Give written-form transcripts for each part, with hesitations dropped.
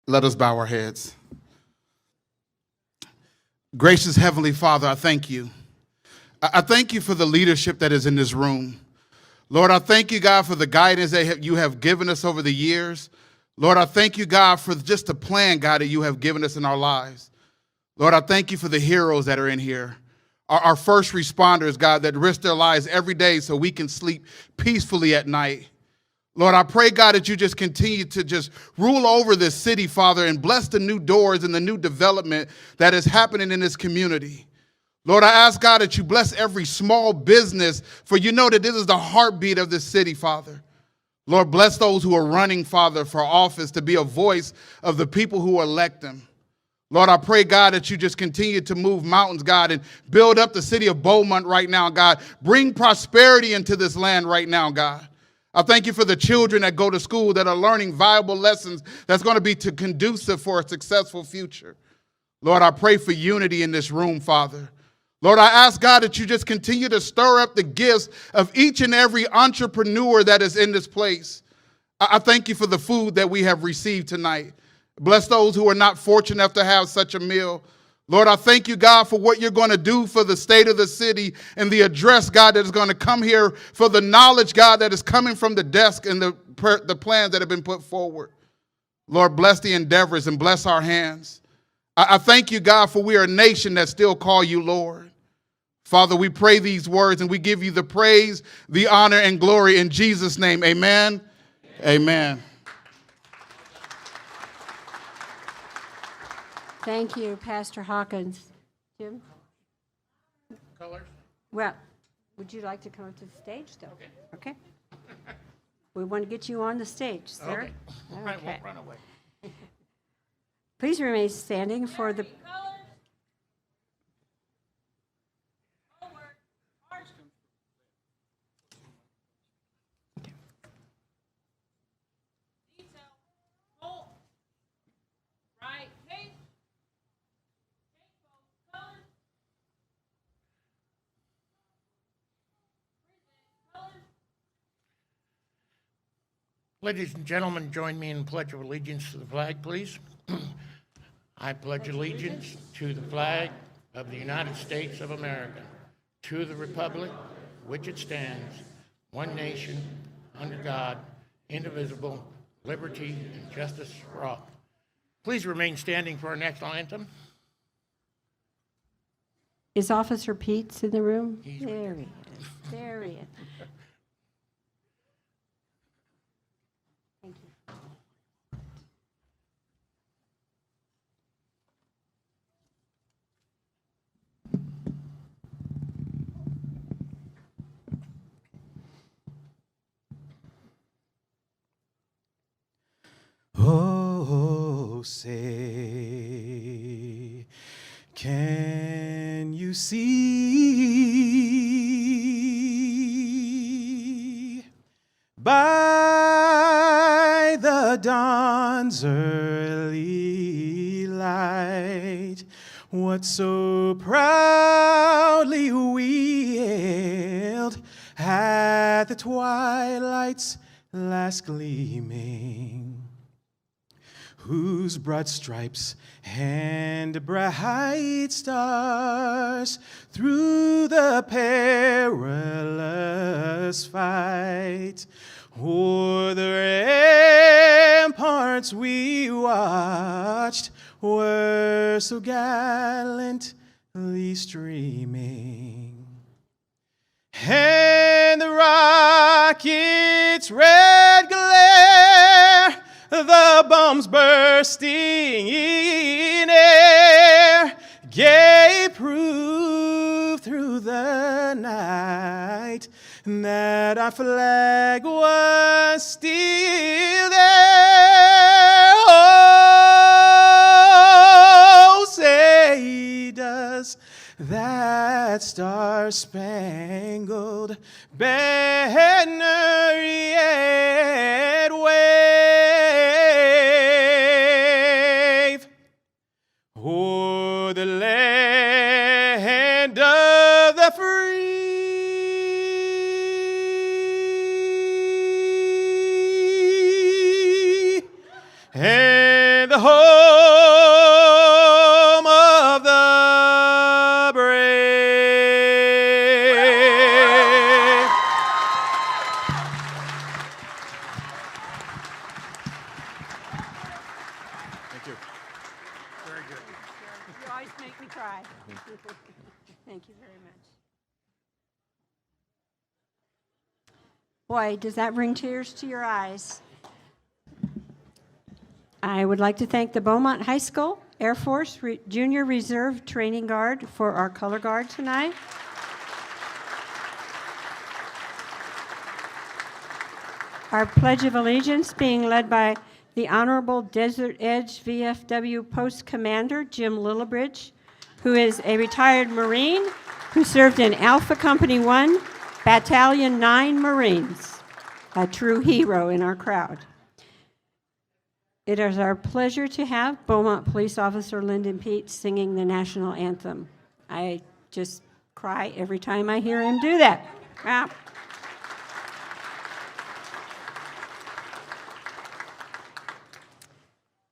Let us bow our heads. Gracious Heavenly Father, I thank you. I thank you for the leadership that is in this room. Lord, I thank you, God, for the guidance that you have given us over the years. Lord, I thank you, God, for just the plan, God, that you have given us in our lives. Lord, I thank you for the heroes that are in here. Our first responders, God, that risk their lives every day so we can sleep peacefully at night. Lord, I pray, God, that you just continue to just rule over this city, Father, and bless the new doors and the new development that is happening in this community. Lord, I ask, God, that you bless every small business, for you know that this is the heartbeat of this city, Father. Lord, bless those who are running, Father, for office to be a voice of the people who elect them. Lord, I pray, God, that you just continue to move mountains, God, and build up the city of Beaumont right now, God. Bring prosperity into this land right now, God. I thank you for the children that go to school that are learning valuable lessons that's going to be conducive for a successful future. Lord, I pray for unity in this room, Father. Lord, I ask, God, that you just continue to stir up the gifts of each and every entrepreneur that is in this place. I thank you for the food that we have received tonight. Bless those who are not fortunate enough to have such a meal. Lord, I thank you, God, for what you're going to do for the state of the city and the address, God, that is going to come here, for the knowledge, God, that is coming from the desk and the plans that have been put forward. Lord, bless the endeavors and bless our hands. I thank you, God, for we are a nation that still call you Lord. Father, we pray these words and we give you the praise, the honor, and glory in Jesus' name. Amen. Amen. Thank you, Pastor Hawkins. Jim? Colors? Well, would you like to come up to the stage, though? Okay. We want to get you on the stage, sir. Okay. I won't run away. Please remain standing for the... Ladies and gentlemen, join me in Pledge of Allegiance to the flag, please. I pledge allegiance to the flag of the United States of America, to the republic which it stands, one nation, under God, indivisible, liberty and justice for all. Please remain standing for our national anthem. Is Officer Pete's in the room? He's There he is. There he is. Thank you. Oh, say, can you see by the dawn's early light what so proudly we hailed at the twilight's last gleaming, whose broad stripes and bright stars through the perilous fight o'er the ramparts we watched were so gallantly streaming, and the rocket's red glare, the bombs bursting in air, gave proof through the night that our flag was still there. Oh, say does that star-spangled banner yet wave o'er the land of the free and in the home of the brave. Thank you. Very good. You always make me cry. Thank you very much. Boy, does that bring tears to your eyes. I would like to thank the Beaumont High School Air Force Junior Reserve Training Guard for our color guard tonight. Our Pledge of Allegiance being led by the Honorable Desert Edge VFW Post Commander Jim Lillibridge, who is a retired Marine who served in Alpha Company 1, Battalion 9 Marines, a true hero in our crowd. It is our pleasure to have Beaumont Police Officer Lyndon Peete singing the national anthem. I just cry every time I hear him do that. Wow.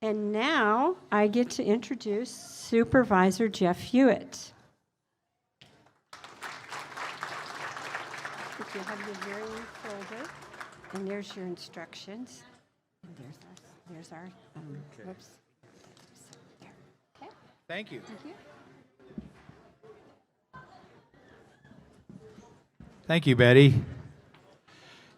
And now I get to introduce Supervisor Jeff Hewitt. If you have your very folder, and there's your instructions, and there's our, whoops. There. Okay, Thank you. thank you. Thank you, Betty.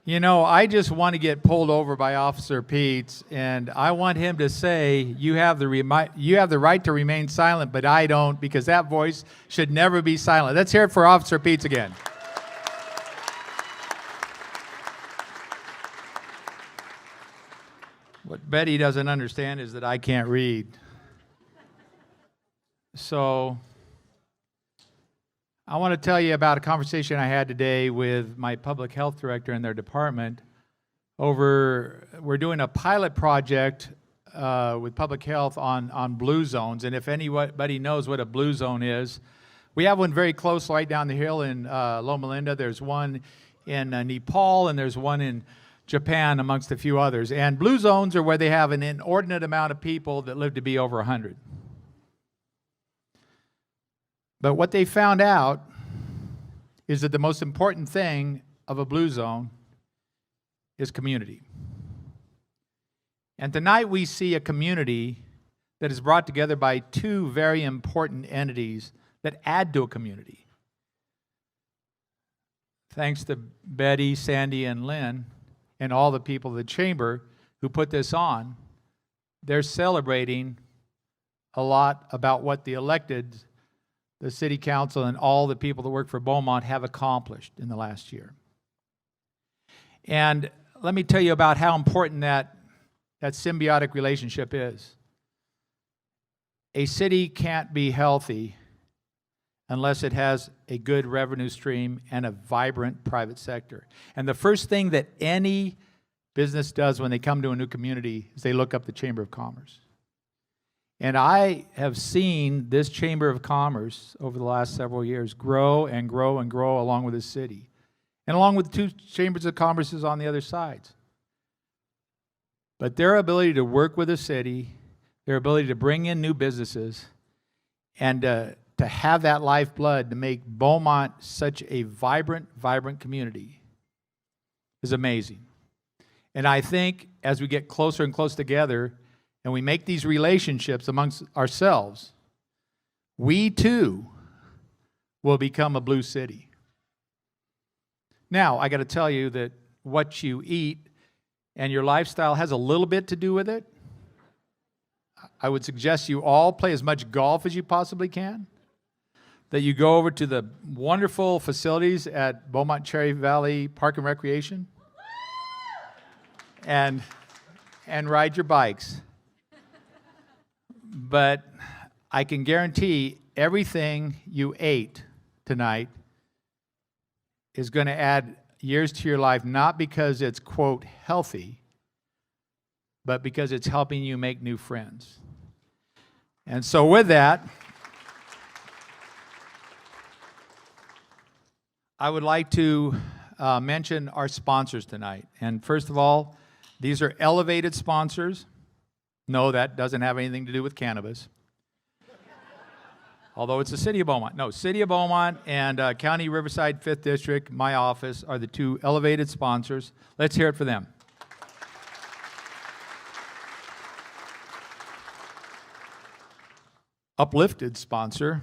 You know, I just want to get pulled over by Officer Peete, and I want him to say, you have the right to remain silent, but I don't, because that voice should never be silent. Let's hear it for Officer Peete again. What Betty doesn't understand is that I can't read. So I want to tell you about a conversation I had today with my public health director in their department. We're doing a pilot project with public health on blue zones, and if anybody knows what a blue zone is, we have one very close right down the hill in Loma Linda. There's one in Nepal, and there's one in Japan, amongst a few others. And blue zones are where they have an inordinate amount of people that live to be over 100. But what they found out is that the most important thing of a blue zone is community. And tonight we see a community that is brought together by two very important entities that add to a community. Thanks to Betty, Sandy, and Lynn, and all the people of the chamber who put this on, they're celebrating a lot about what the elected, the city council, and all the people that work for Beaumont have accomplished in the last year. And let me tell you about how important that symbiotic relationship is. A city can't be healthy unless it has a good revenue stream and a vibrant private sector. And the first thing that any business does when they come to a new community is they look up the Chamber of Commerce. And I have seen this Chamber of Commerce over the last several years grow and grow and grow along with the city, and along with two Chambers of Commerces on the other sides. But their ability to work with the city, their ability to bring in new businesses, and to have that lifeblood to make Beaumont such a vibrant community is amazing. And I think as we get closer and closer together and we make these relationships amongst ourselves, we too will become a blue city. Now, I got to tell you that what you eat and your lifestyle has a little bit to do with it. I would suggest you all play as much golf as you possibly can, that you go over to the wonderful facilities at Beaumont Cherry Valley Park and Recreation and ride your bikes. But I can guarantee everything you ate tonight is going to add years to your life, not because it's, quote, healthy, but because it's helping you make new friends. And so with that, I would like to mention our sponsors tonight. And first of all, these are elevated sponsors. No, that doesn't have anything to do with cannabis. Although it's the City of Beaumont. No, City of Beaumont and County Riverside 5th District, my office, are the two elevated sponsors. Let's hear it for them. Uplifted sponsor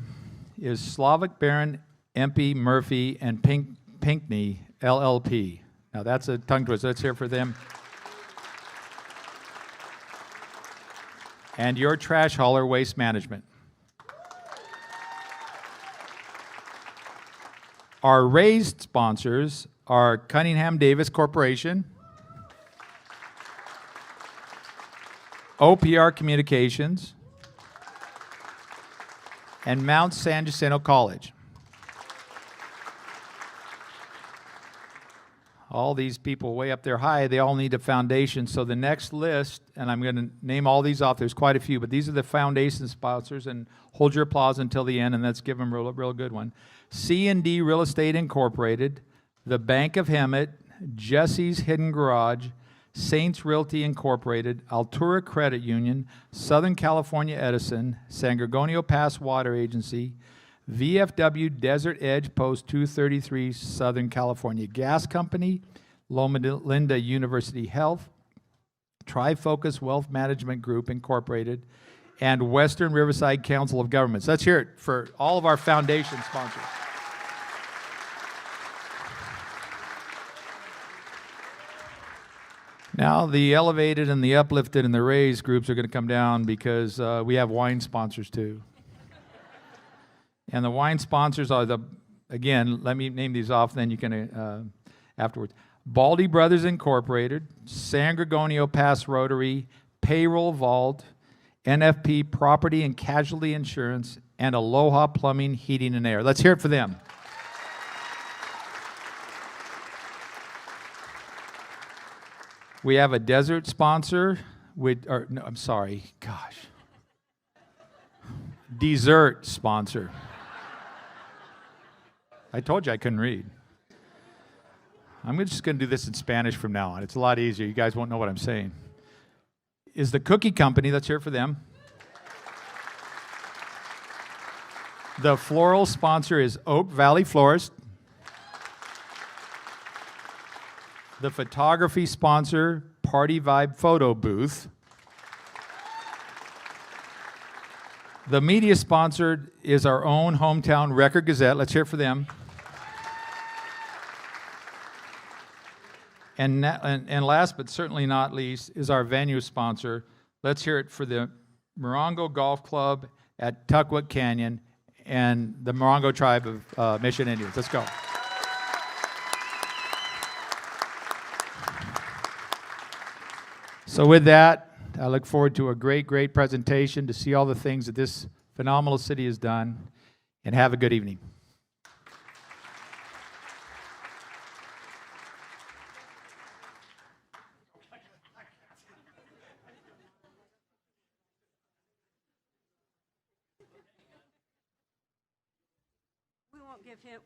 is Slavic Baron, MP Murphy, and Pinkney, LLP. Now that's a tongue twister. Let's hear it for them. And your trash hauler, Waste Management. Our raised sponsors are Cunningham Davis Corporation, OPR Communications, and Mount San Jacinto College. All these people way up there high, they all need a foundation. So the next list, and I'm going to name all these off, there's quite a few, but these are the foundation sponsors, and hold your applause until the end, and let's give them a real good one. C&D Real Estate Incorporated, the Bank of Hemet, Jesse's Hidden Garage, Saints Realty Incorporated, Altura Credit Union, Southern California Edison, San Gorgonio Pass Water Agency, VFW Desert Edge Post 233, Southern California Gas Company, Loma Linda University Health, Trifocus Wealth Management Group Incorporated, and Western Riverside Council of Governments. Let's hear it for all of our foundation sponsors. Now, the elevated and the uplifted and the raised groups are going to come down because we have wine sponsors too. And the wine sponsors are again, let me name these off, then you can afterwards. Baldy Brothers Incorporated, San Gorgonio Pass Rotary, Payroll Vault, NFP Property and Casualty Insurance, and Aloha Plumbing, Heating, and Air. Let's hear it for them. We have a desert sponsor dessert sponsor. I told you I couldn't read. I'm just going to do this in Spanish from now on. It's a lot easier. You guys won't know what I'm saying. Is the cookie company. Let's hear it for them. The floral sponsor is Oak Valley Florist. The photography sponsor, Party Vibe Photo Booth. The media sponsor is our own hometown Record Gazette. Let's hear it for them. And last but certainly not least is our venue sponsor. Let's hear it for the Morongo Golf Club at Tuckwood Canyon and the Morongo Tribe of Mission Indians. Let's go. So with that, I look forward to a great presentation to see all the things that this phenomenal city has done, and have a good evening.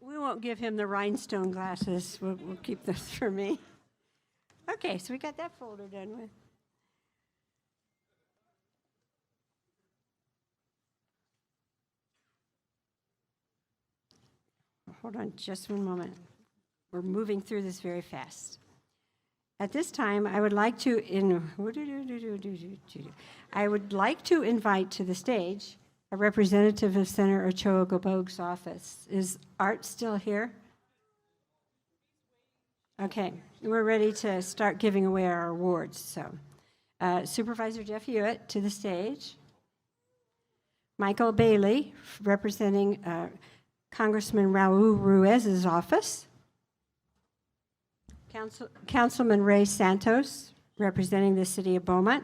We won't give him the rhinestone glasses. We'll keep those for me. Okay, so we got that folder done with. Hold on just one moment. We're moving through this very fast. At this time, I would like to invite to the stage a representative of Senator Ochoa Gobog's office. Is Art still here? Okay, we're ready to start giving away our awards. So, Supervisor Jeff Hewitt to the stage. Michael Bailey, representing Congressman Raul Ruiz's office. Councilman Ray Santos, representing the city of Beaumont.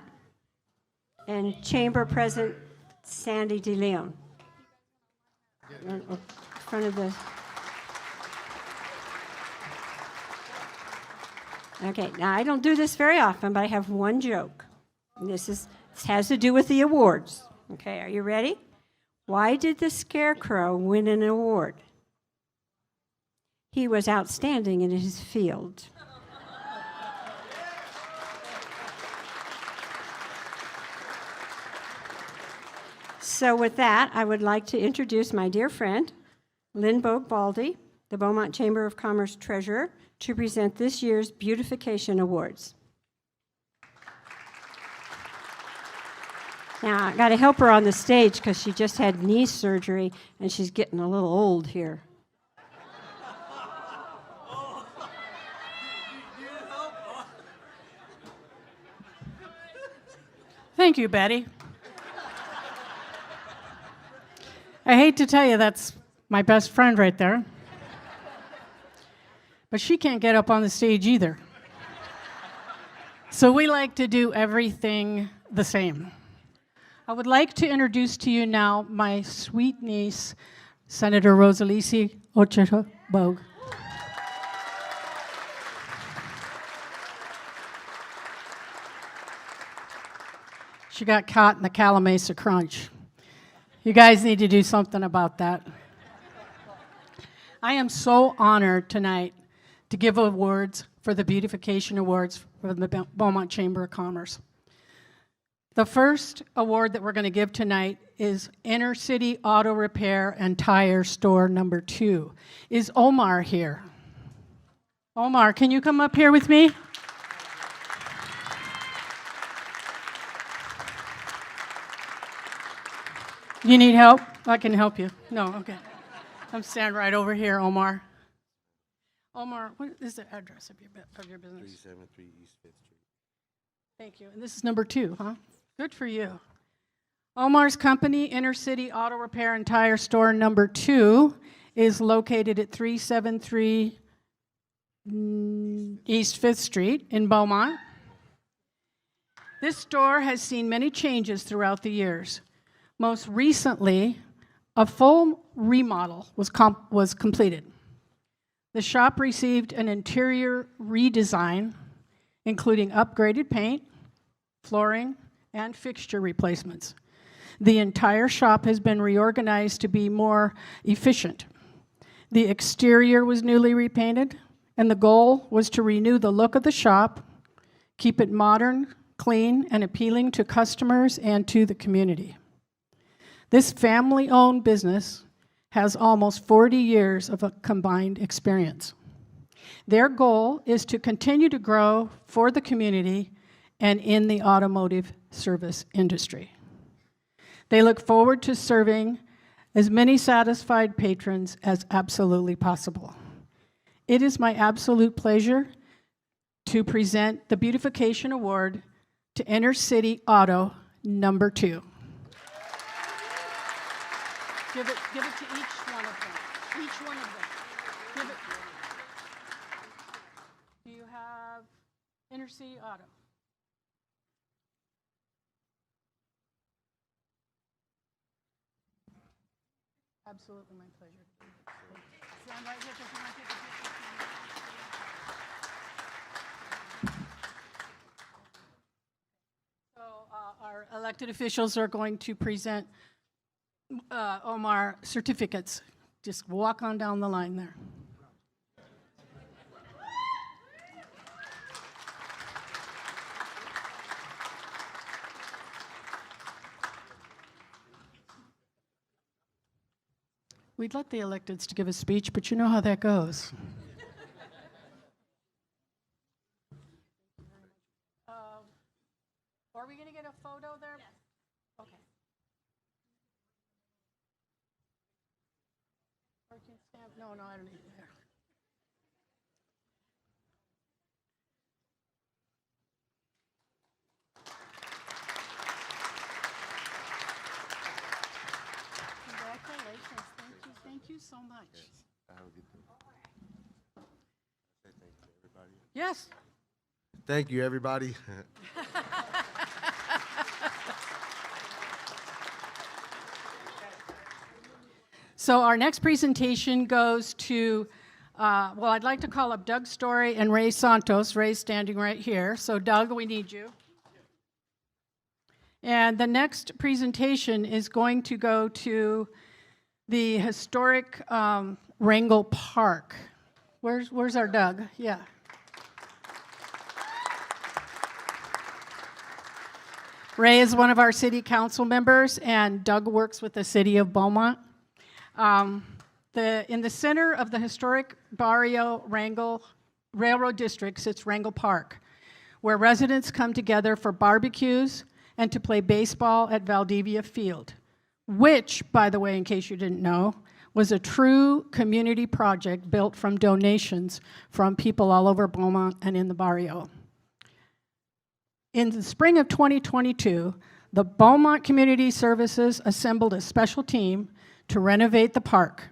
And Chamber President Sandy DeLeon. In front of the... Okay, now I don't do this very often, but I have one joke. And this has to do with the awards. Okay, are you ready? Why did the Scarecrow win an award? He was outstanding in his field. So with that, I would like to introduce my dear friend, Lynn Bogue-Baldy, the Beaumont Chamber of Commerce Treasurer, to present this year's Beautification Awards. Now, I got to help her on the stage because she just had knee surgery and she's getting a little old here. Thank you, Betty. I hate to tell you that's my best friend right there. But she can't get up on the stage either. So we like to do everything the same. I would like to introduce to you now my sweet niece, Senator Rosalisi Ocheto-Bogue. She got caught in the Calamasa Crunch. You guys need to do something about that. I am so honored tonight to give awards for the Beautification Awards for the Beaumont Chamber of Commerce. The first award that we're going to give tonight is Inner City Auto Repair and Tire Store number 2. Is Omar here? Omar, can you come up here with me? You need help? I can help you. No, okay. I'm standing right over here, Omar. Omar, what is the address of your business? 373 East 5th Street. Thank you. And this is number 2, huh? Good for you. Omar's company, Inner City Auto Repair and Tire Store number 2, is located at 373 East 5th Street in Beaumont. This store has seen many changes throughout the years. Most recently, a full remodel was completed. The shop received an interior redesign, including upgraded paint, flooring, and fixture replacements. The entire shop has been reorganized to be more efficient. The exterior was newly repainted, and the goal was to renew the look of the shop, keep it modern, clean, and appealing to customers and to the community. This family-owned business has almost 40 years of a combined experience. Their goal is to continue to grow for the community and in the automotive service industry. They look forward to serving as many satisfied patrons as absolutely possible. It is my absolute pleasure to present the Beautification Award to Inner City Auto number 2. Give it to each one of them. Each one of them. Give it. Do you have Inner City Auto? Absolutely, my pleasure. Stand right here, if you want to take a picture. So our elected officials are going to present Omar certificates. Just walk on down the line there. We'd let the electeds to give a speech, but you know how that goes. Are we going to get a photo there? Yes. Okay. Or can stand. No, I don't need it there. Congratulations. Thank you so much. Yes, have a good day. Say thank you, everybody. Yes. Thank you, everybody. So our next presentation goes to, I'd like to call up Doug Story and Ray Santos. Ray's standing right here. So Doug, we need you. And the next presentation is going to go to the historic Wrangell Park. Where's our Doug? Yeah. Ray is one of our city council members, and Doug works with the city of Beaumont. In the center of the historic Barrio Wrangell Railroad District sits Wrangell Park, where residents come together for barbecues and to play baseball at Valdivia Field, which, by the way, in case you didn't know, was a true community project built from donations from people all over Beaumont and in the barrio. In the spring of 2022, the Beaumont Community Services assembled a special team to renovate the park.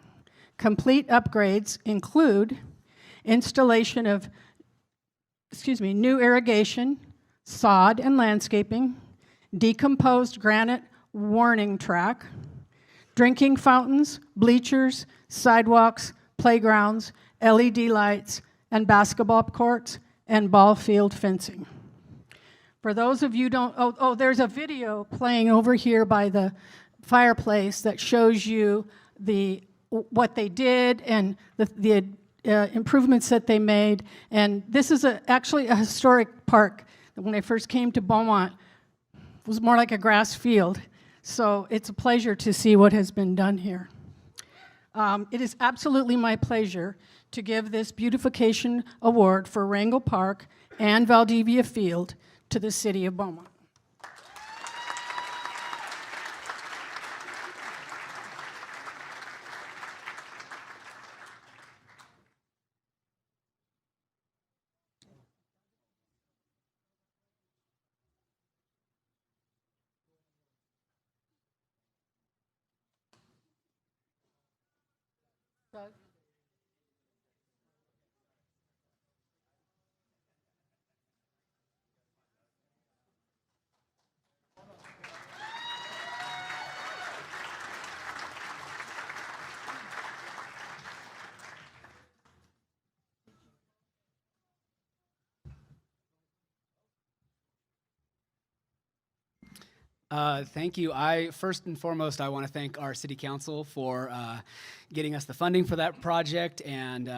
Complete upgrades include installation of, new irrigation, sod and landscaping, decomposed granite warning track, drinking fountains, bleachers, sidewalks, playgrounds, LED lights, and basketball courts, and ball field fencing. For those of you don't, there's a video playing over here by the fireplace that shows you what they did and the improvements that they made. And this is actually a historic park. When I first came to Beaumont, it was more like a grass field. So it's a pleasure to see what has been done here. It is absolutely my pleasure to give this beautification award for Wrangell Park and Valdivia Field to the city of Beaumont. Doug? Thank you. First and foremost, I want to thank our city council for getting us the funding for that project and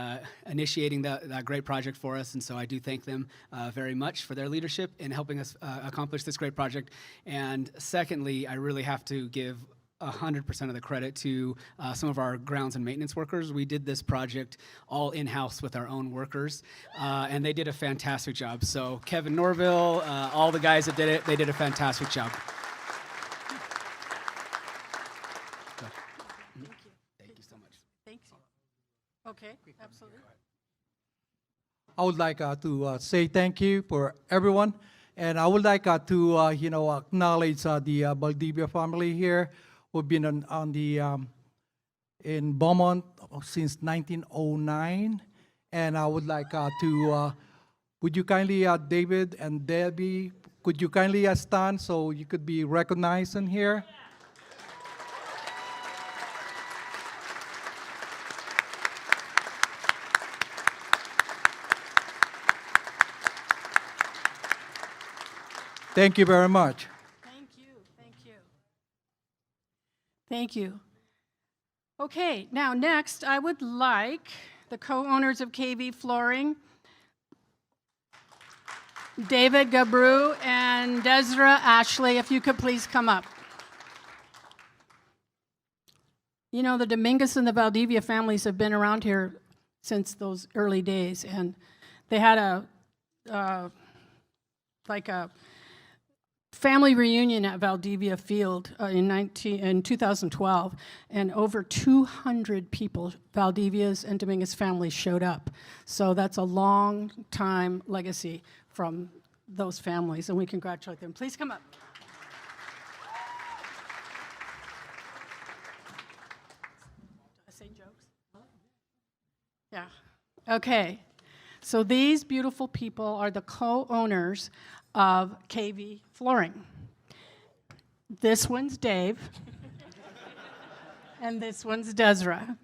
initiating that great project for us. And so I do thank them very much for their leadership in helping us accomplish this great project. And secondly, I really have to give 100% of the credit to some of our grounds and maintenance workers. We did this project all in-house with our own workers, and they did a fantastic job. So Kevin Norville, all the guys that did it, they did a fantastic job. Thank you so much. Thank you. Okay, absolutely. I would like to say thank you for everyone, and I would like to acknowledge the Valdivia family here. We've been in Beaumont since 1909, and I would like would you kindly, David and Debbie, could you kindly stand so you could be recognized in here? Thank you very much. Thank you, thank you. Thank you. Okay, now next, I would like the co-owners of KV Flooring, David Gabru and Desra Ashley, if you could please come up. You know, the Dominguez and the Valdivia families have been around here since those early days, and they had a family reunion at Valdivia Field in 2012, and over 200 people, Valdivia's and Dominguez families, showed up. So that's a long time legacy from those families, and we congratulate them. Please come up. I say jokes? Yeah. Okay. So these beautiful people are the co-owners of KV Flooring. This one's Dave, and this one's Desra.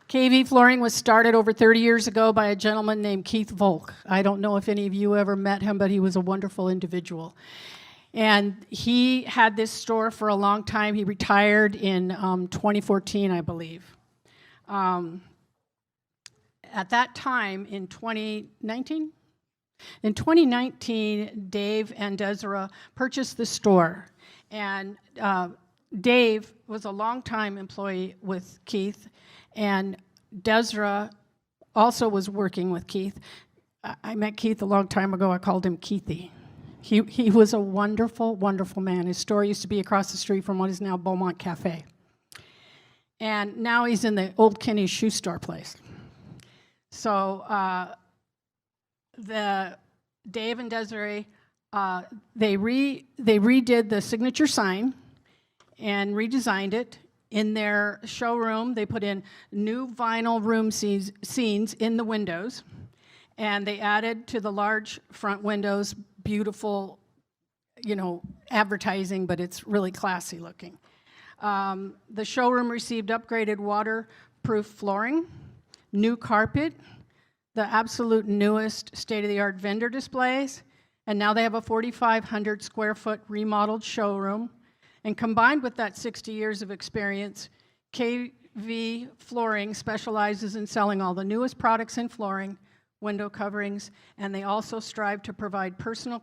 KV Flooring was started over 30 years ago by a gentleman named Keith Volk. I don't know if any of you ever met him, but he was a wonderful individual. And he had this store for a long time. He retired in 2014, I believe. at that time in 2019, in 2019, Dave and Desiree purchased the store, and Dave was a longtime employee with Keith, and Desiree also was working with Keith. I met Keith a long time ago. I called him Keithy. He was a wonderful, wonderful man. His store used to be across the street from what is now Beaumont Cafe. And now he's in the old Kenny's shoe store place. So Dave and Desiree, they redid the signature sign and redesigned it. In their showroom, they put in new vinyl room scenes in the windows, and they added to the large front windows beautiful, advertising, but it's really classy looking. The showroom received upgraded waterproof flooring, new carpet, the absolute newest state-of-the-art vendor displays, and now they have a 4,500 square foot remodeled showroom. And combined with that 60 years of experience, KV Flooring specializes in selling all the newest products in flooring, window coverings, and they also strive to provide personal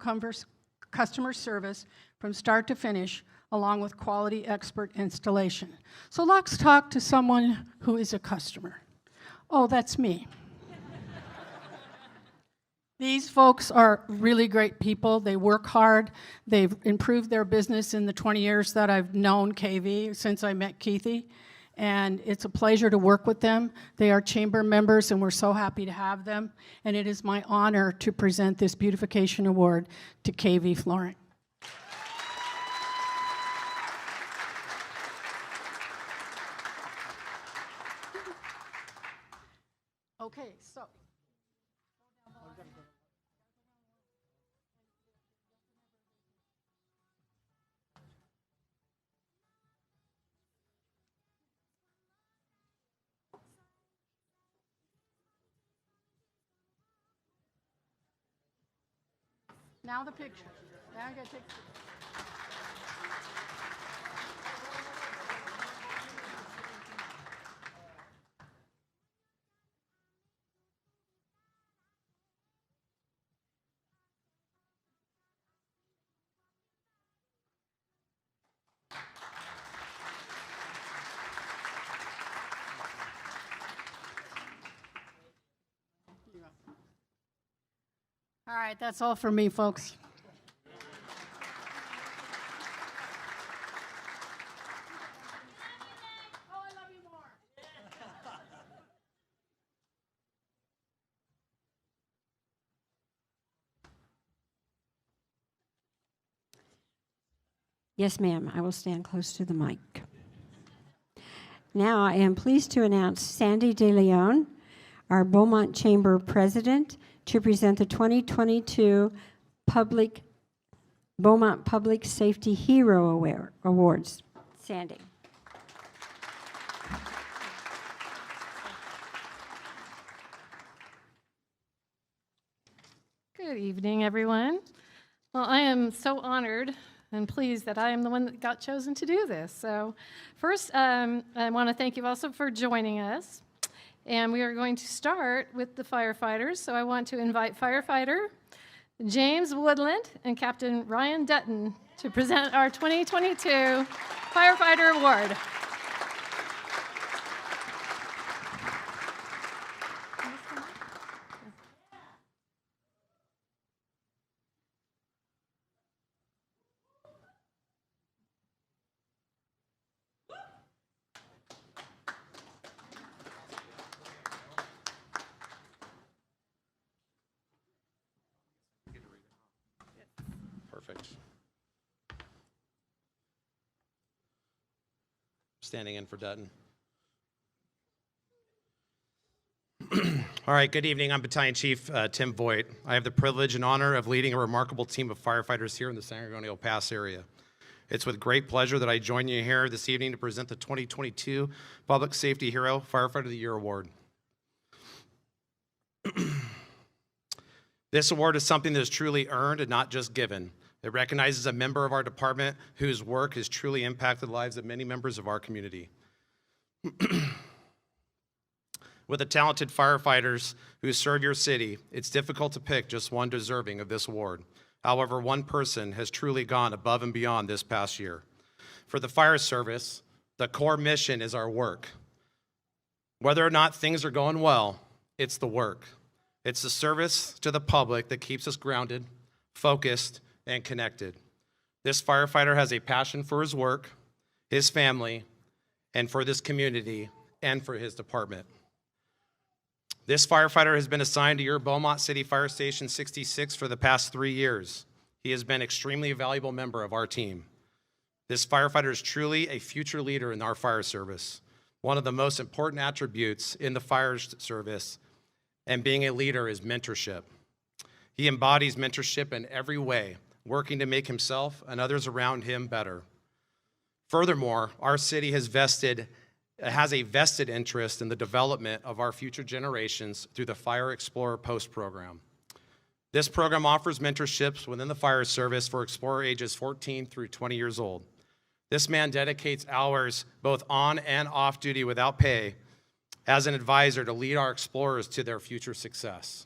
customer service from start to finish, along with quality expert installation. So let's talk to someone who is a customer. Oh, that's me. These folks are really great people. They work hard. They've improved their business in the 20 years that I've known KV, since I met Keithy. And it's a pleasure to work with them. They are chamber members, and we're so happy to have them. And it is my honor to present this beautification award to KV Flooring. Okay, so. Now the picture. Now I gotta take. All right, that's all for me, folks. Oh, I love you more. Yes, ma'am. I will stand close to the mic. Now I am pleased to announce Sandy De Leon, our Beaumont Chamber President, to present the 2022 Beaumont Public Safety Hero Awards. Sandy. Good evening, everyone. Well, I am so honored and pleased that I am the one that got chosen to do this. So first, I want to thank you also for joining us. And we are going to start with the firefighters. So I want to invite firefighter James Woodland and Captain Ryan Dutton to present our 2022 Firefighter Award. Perfect. Standing in for Dutton. All right, good evening. I'm Battalion Chief Tim Voigt. I have the privilege and honor of leading a remarkable team of firefighters here in the San Antonio Pass area. It's with great pleasure that I join you here this evening to present the 2022 Public Safety Hero Firefighter of the Year Award. This award is something that is truly earned and not just given. It recognizes a member of our department whose work has truly impacted the lives of many members of our community. With the talented firefighters who serve your city, it's difficult to pick just one deserving of this award. However, one person has truly gone above and beyond this past year. For the fire service, the core mission is our work. Whether or not things are going well, it's the work. It's the service to the public that keeps us grounded, focused, and connected. This firefighter has a passion for his work, his family, and for this community, and for his department. This firefighter has been assigned to your Beaumont City Fire Station 66 for the past 3 years. He has been an extremely valuable member of our team. This firefighter is truly a future leader in our fire service. One of the most important attributes in the fire service and being a leader is mentorship. He embodies mentorship in every way, working to make himself and others around him better. Furthermore, our city has a vested interest in the development of our future generations through the Fire Explorer Post program. This program offers mentorships within the fire service for Explorer ages 14 through 20 years old. This man dedicates hours both on and off duty without pay as an advisor to lead our explorers to their future success.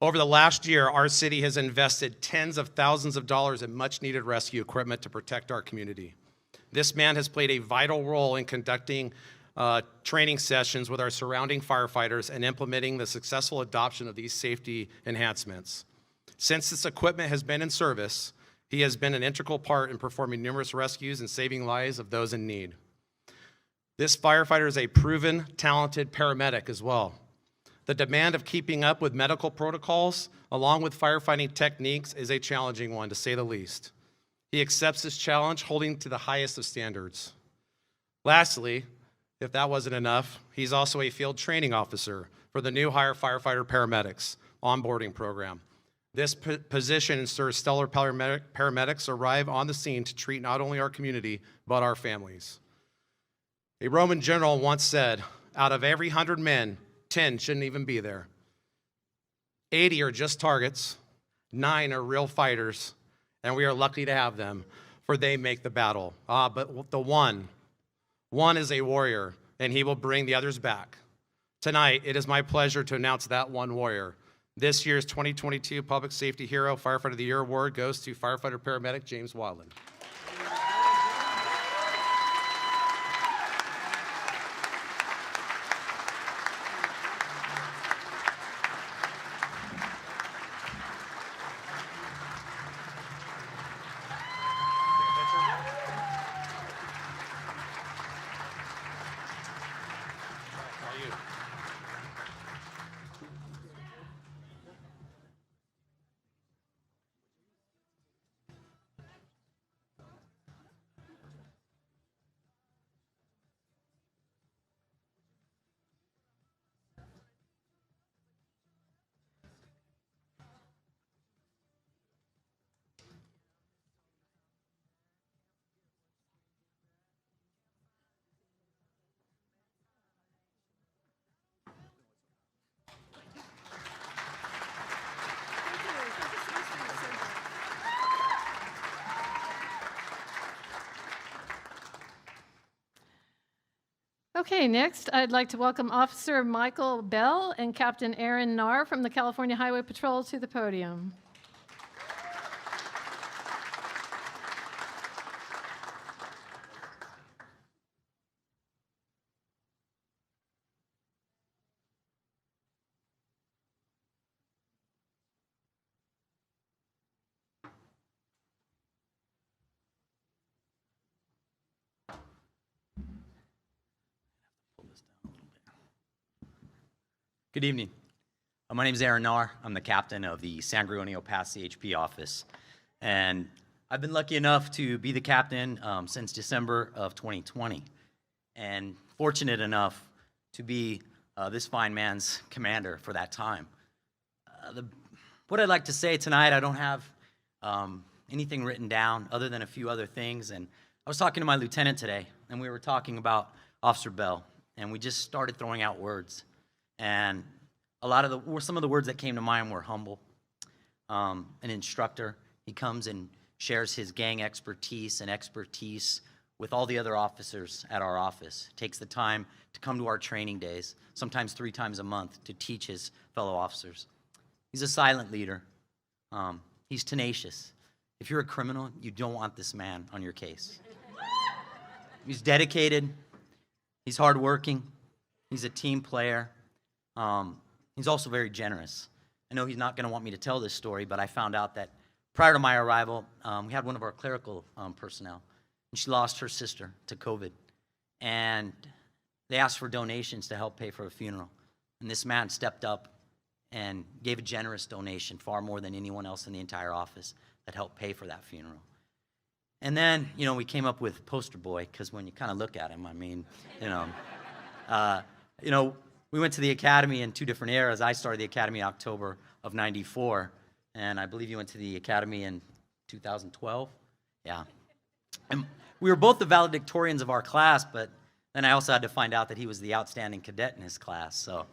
Over the last year, our city has invested tens of thousands of dollars in much-needed rescue equipment to protect our community. This man has played a vital role in conducting training sessions with our surrounding firefighters and implementing the successful adoption of these safety enhancements. Since this equipment has been in service, he has been an integral part in performing numerous rescues and saving lives of those in need. This firefighter is a proven, talented paramedic as well. The demand of keeping up with medical protocols, along with firefighting techniques, is a challenging one, to say the least. He accepts this challenge, holding to the highest of standards. Lastly, if that wasn't enough, he's also a field training officer for the new hire firefighter paramedics onboarding program. This position ensures stellar paramedics arrive on the scene to treat not only our community, but our families. A Roman general once said, out of every 100 men, 10 shouldn't even be there. 80 are just targets, 9 are real fighters, and we are lucky to have them, for they make the battle. But the one is a warrior, and he will bring the others back. Tonight, it is my pleasure to announce that one warrior. This year's 2022 Public Safety Hero Firefighter of the Year Award goes to firefighter paramedic James Wadland. Okay, next, I'd like to welcome Officer Michael Bell and Captain Aaron Narr from the California Highway Patrol to the podium. Good evening. My name is Aaron Narr. I'm the captain of the San Gregorio Pass CHP office. And I've been lucky enough to be the captain since December of 2020. And fortunate enough to be this fine man's commander for that time. What I'd like to say tonight, I don't have anything written down other than a few other things. And I was talking to my lieutenant today, and we were talking about Officer Bell. And we just started throwing out words. And some of the words that came to mind were humble, an instructor. He comes and shares his gang expertise and expertise with all the other officers at our office, takes the time to come to our training days, sometimes 3 times a month, to teach his fellow officers. He's a silent leader. He's tenacious. If you're a criminal, you don't want this man on your case. He's dedicated. He's hardworking. He's a team player. He's also very generous. I know he's not going to want me to tell this story, but I found out that prior to my arrival, we had one of our clerical personnel, and she lost her sister to COVID. And they asked for donations to help pay for a funeral. And this man stepped up and gave a generous donation, far more than anyone else in the entire office, that helped pay for that funeral. And then, we came up with Poster Boy, because when you kind of look at him, I mean, we went to the academy in 2 different eras. I started the academy in October of '94, and I believe you went to the academy in 2012. Yeah. And we were both the valedictorians of our class, but then I also had to find out that he was the outstanding cadet in his class. So,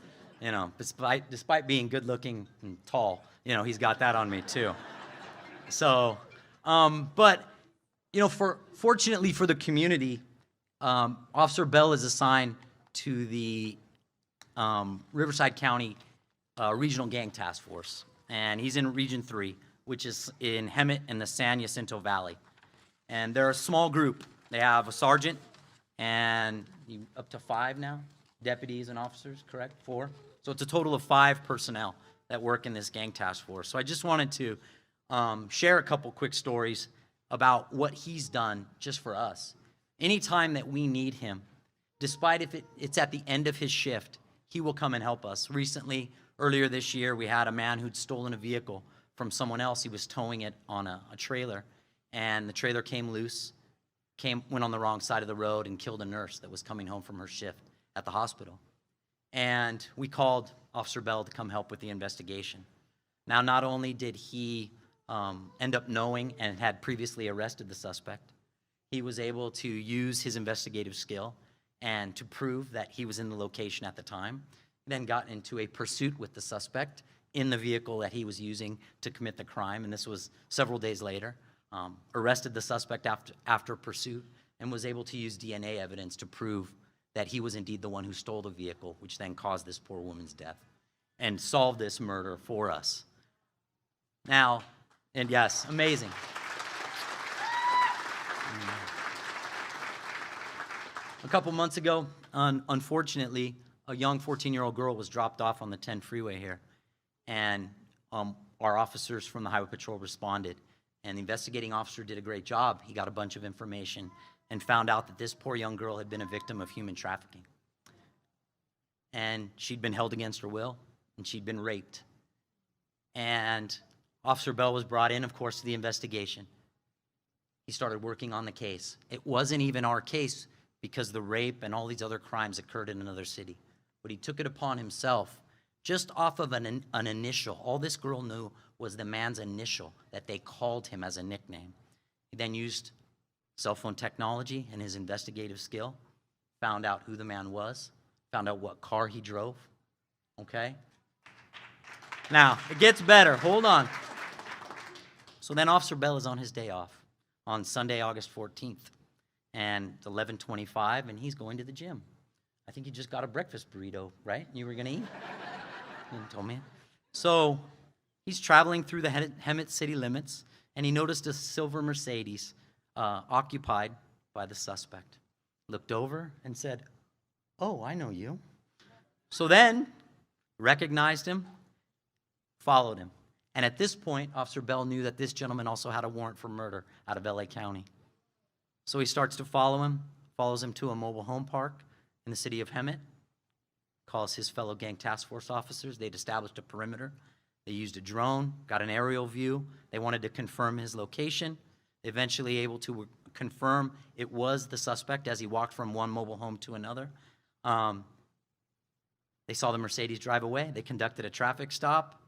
despite being good-looking and tall, he's got that on me too. So, fortunately for the community, Officer Bell is assigned to the Riverside County Regional Gang Task Force, and he's in Region 3, which is in Hemet and the San Jacinto Valley. And they're a small group. They have a sergeant and up to 5 now, deputies and officers, correct? 4? So it's a total of 5 personnel that work in this gang task force. So I just wanted to share a couple quick stories about what he's done just for us. Anytime that we need him, despite if it's at the end of his shift, he will come and help us. Recently, earlier this year, we had a man who'd stolen a vehicle from someone else. He was towing it on a trailer, and the trailer came loose, went on the wrong side of the road and killed a nurse that was coming home from her shift at the hospital. And we called Officer Bell to come help with the investigation. Now, not only did he end up knowing and had previously arrested the suspect, he was able to use his investigative skill and to prove that he was in the location at the time, then got into a pursuit with the suspect in the vehicle that he was using to commit the crime, and this was several days later. Arrested the suspect after pursuit, and was able to use DNA evidence to prove that he was indeed the one who stole the vehicle, which then caused this poor woman's death, and solved this murder for us. Now, and yes, amazing. A couple months ago, unfortunately, a young 14-year-old girl was dropped off on the 10 freeway here, and our officers from the Highway Patrol responded, and the investigating officer did a great job. He got a bunch of information and found out that this poor young girl had been a victim of human trafficking, and she'd been held against her will, and she'd been raped. And Officer Bell was brought in, of course, to the investigation. He started working on the case. It wasn't even our case because the rape and all these other crimes occurred in another city. But he took it upon himself, just off of an initial. All this girl knew was the man's initial that they called him as a nickname. He then used cell phone technology and his investigative skill, found out who the man was, found out what car he drove, okay? Now, it gets better. Hold on. So then Officer Bell is on his day off on Sunday, August 14th, and it's 11:25, and he's going to the gym. I think he just got a breakfast burrito, right? You were going to eat? You told me. So he's traveling through the Hemet city limits, and he noticed a silver Mercedes occupied by the suspect. Looked over and said, "Oh, I know you." So then recognized him, followed him. And at this point, Officer Bell knew that this gentleman also had a warrant for murder out of LA County. So he starts to follow him, follows him to a mobile home park in the city of Hemet, calls his fellow gang task force officers. They'd established a perimeter. They used a drone, got an aerial view. They wanted to confirm his location. Eventually able to confirm it was the suspect as he walked from one mobile home to another. They saw the Mercedes drive away. They conducted a traffic stop.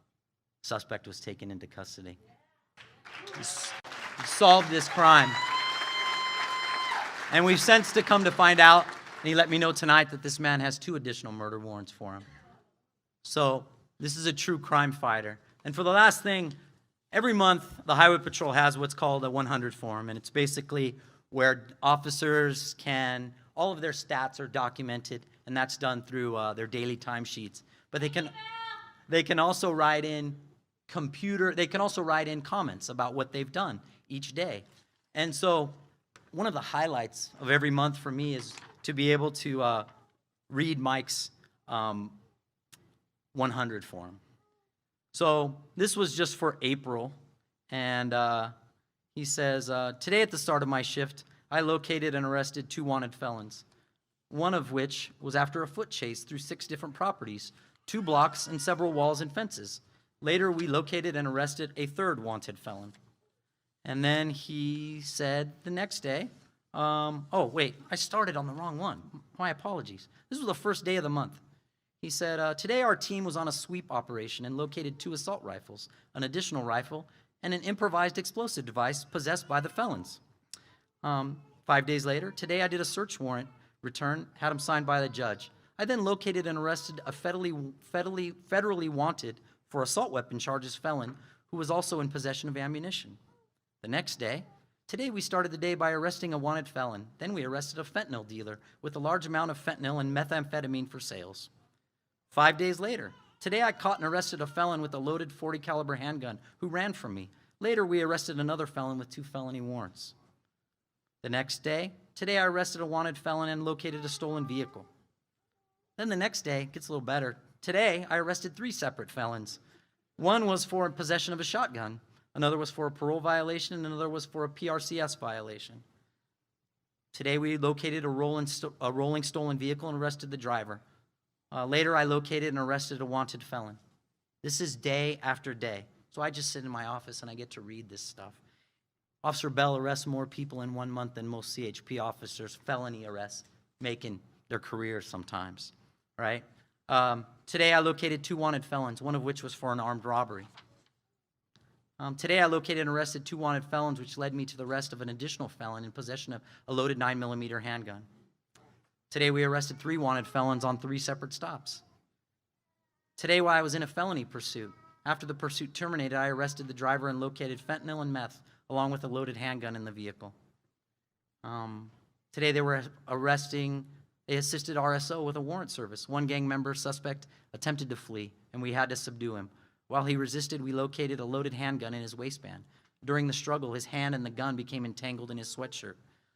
Suspect was taken into custody. He solved this crime. And we've since to come to find out, and he let me know tonight that this man has 2 additional murder warrants for him. So this is a true crime fighter. And for the last thing, every month the Highway Patrol has what's called a 100 form, and it's basically where officers can, all of their stats are documented, and that's done through their daily timesheets. But they can also write in comments about what they've done each day. And so one of the highlights of every month for me is to be able to read Mike's 100 for him. So this was just for April, and he says, today at the start of my shift, I located and arrested 2 wanted felons, one of which was after a foot chase through 6 different properties, 2 blocks, and several walls and fences. Later, we located and arrested a 3rd wanted felon. And then he said the next day, oh, wait, I started on the wrong one. My apologies. This was the first day of the month. He said, today our team was on a sweep operation and located 2 assault rifles, an additional rifle, and an improvised explosive device possessed by the felons. 5 days later, today I did a search warrant return, had them signed by the judge. I then located and arrested a federally wanted for assault weapon charges felon who was also in possession of ammunition. The next day, today we started the day by arresting a wanted felon. Then we arrested a fentanyl dealer with a large amount of fentanyl and methamphetamine for sales. 5 days later, today I caught and arrested a felon with a loaded .40 caliber handgun who ran from me. Later, we arrested another felon with 2 felony warrants. The next day, today I arrested a wanted felon and located a stolen vehicle. Then the next day, it gets a little better. Today, I arrested 3 separate felons. One was for possession of a shotgun, another was for a parole violation, and another was for a PRCS violation. Today, we located a rolling stolen vehicle and arrested the driver. Later, I located and arrested a wanted felon. This is day after day. So I just sit in my office and I get to read this stuff. Officer Bell arrests more people in 1 month than most CHP officers, felony arrests, making their career sometimes, right? Today, I located 2 wanted felons, one of which was for an armed robbery. Today, I located and arrested 2 wanted felons, which led me to the arrest of an additional felon in possession of a loaded 9mm handgun. Today, we arrested 3 wanted felons on 3 separate stops. Today, while I was in a felony pursuit, after the pursuit terminated, I arrested the driver and located fentanyl and meth, along with a loaded handgun in the vehicle. Today, they assisted RSO with a warrant service. One gang member suspect attempted to flee, and we had to subdue him. While he resisted, we located a loaded handgun in his waistband. During the struggle, his hand and the gun became entangled in his sweatshirt.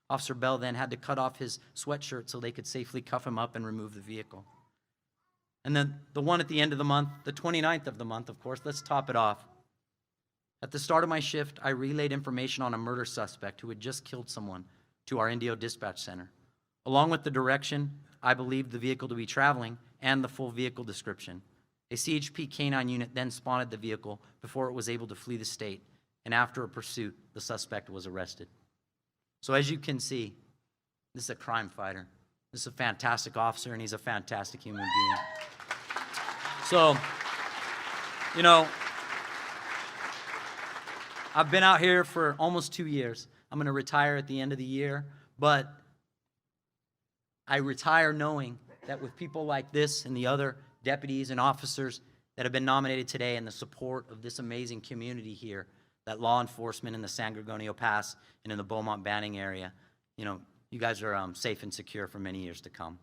Officer Bell then had to cut off his sweatshirt so they could safely cuff him up and remove the vehicle. And then the one at the end of the month, the 29th of the month, of course, let's top it off. At the start of my shift, I relayed information on a murder suspect who had just killed someone to our Indio Dispatch Center. Along with the direction I believed the vehicle to be traveling and the full vehicle description. A CHP K-9 unit then spotted the vehicle before it was able to flee the state, and after a pursuit, the suspect was arrested. So as you can see, this is a crime fighter. This is a fantastic officer, and he's a fantastic human being. So, you know, I've been out here for almost 2 years. I'm going to retire at the end of the year, but I retire knowing that with people like this and the other deputies and officers that have been nominated today and the support of this amazing community here, that law enforcement in the San Gorgonio Pass and in the Beaumont Banning area, you know, you guys are safe and secure for many years to come.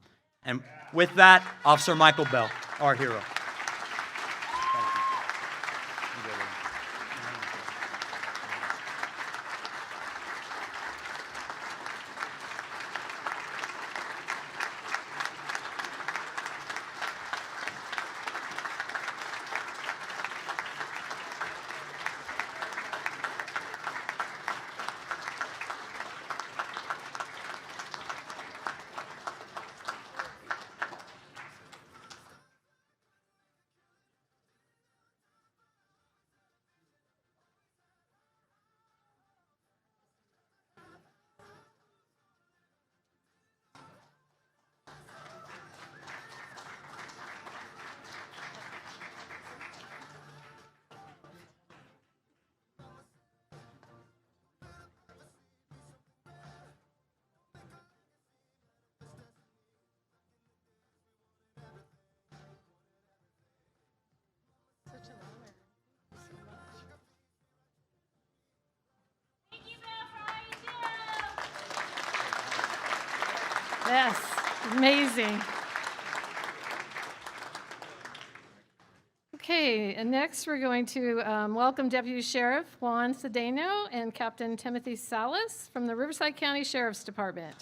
And with that, Officer Michael Bell, our hero. Amazing. Okay, and next we're going to welcome Deputy Sheriff Juan Cedeno and Captain Timothy Salas from the Riverside County Sheriff's Department.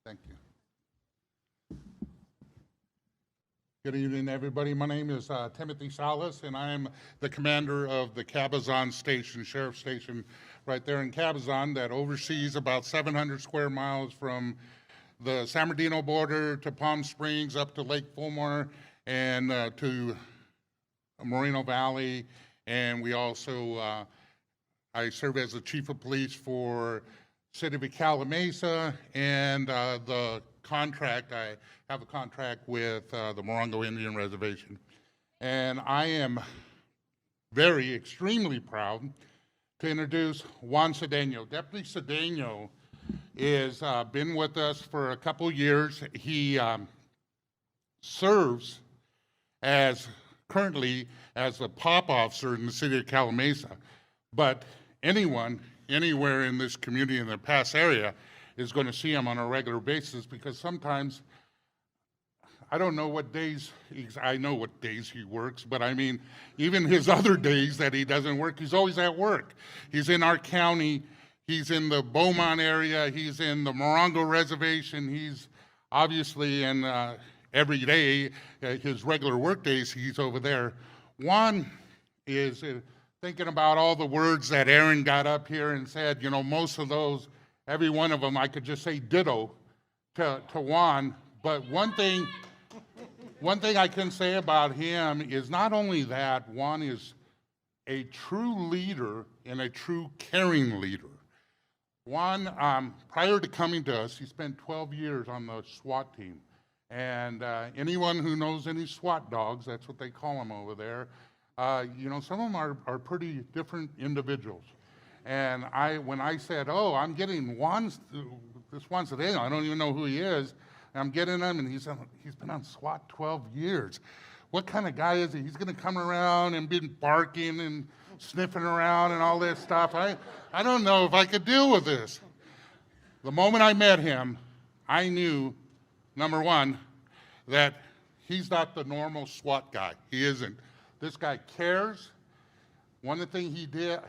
Thank you. Good evening, everybody. My name is Timothy Salas, and I am the commander of the Cabazon Station, Sheriff Station, right there in Cabazon, that oversees about 700 square miles from the San Bernardino border to Palm Springs, up to Lake Fulmar, and to Moreno Valley. And we also, I serve as the chief of police for City of Cala Mesa, and the contract, I have a contract with the Morongo Indian Reservation. And I am extremely proud to introduce Juan Cedeno. Deputy Cedeno is been with us for a couple years. He serves currently as a POP officer in the City of Cala Mesa. But anyone, anywhere in this community in the Pass area is going to see him on a regular basis, because sometimes, I don't know what days, I know what days he works, but I mean, even his other days that he doesn't work, he's always at work. He's in our county, he's in the Beaumont area, he's in the Morongo Reservation, he's obviously in every day, his regular work days, he's over there. Juan is thinking about all the words that Aaron got up here and said, you know, most of those, every one of them, I could just say ditto to Juan. But one thing I can say about him is not only that, Juan is a true leader and a true caring leader. Juan, prior to coming to us, he spent 12 years on the SWAT team. And anyone who knows any SWAT dogs, that's what they call them over there, you know, some of them are pretty different individuals. And when I said, oh, I'm getting this Juan Cedeno, I don't even know who he is, and I'm getting him, and he's been on SWAT 12 years. What kind of guy is he? He's going to come around and be barking and sniffing around and all this stuff. I don't know if I could deal with this. The moment I met him, I knew, number one, that he's not the normal SWAT guy. He isn't. This guy cares. One of the things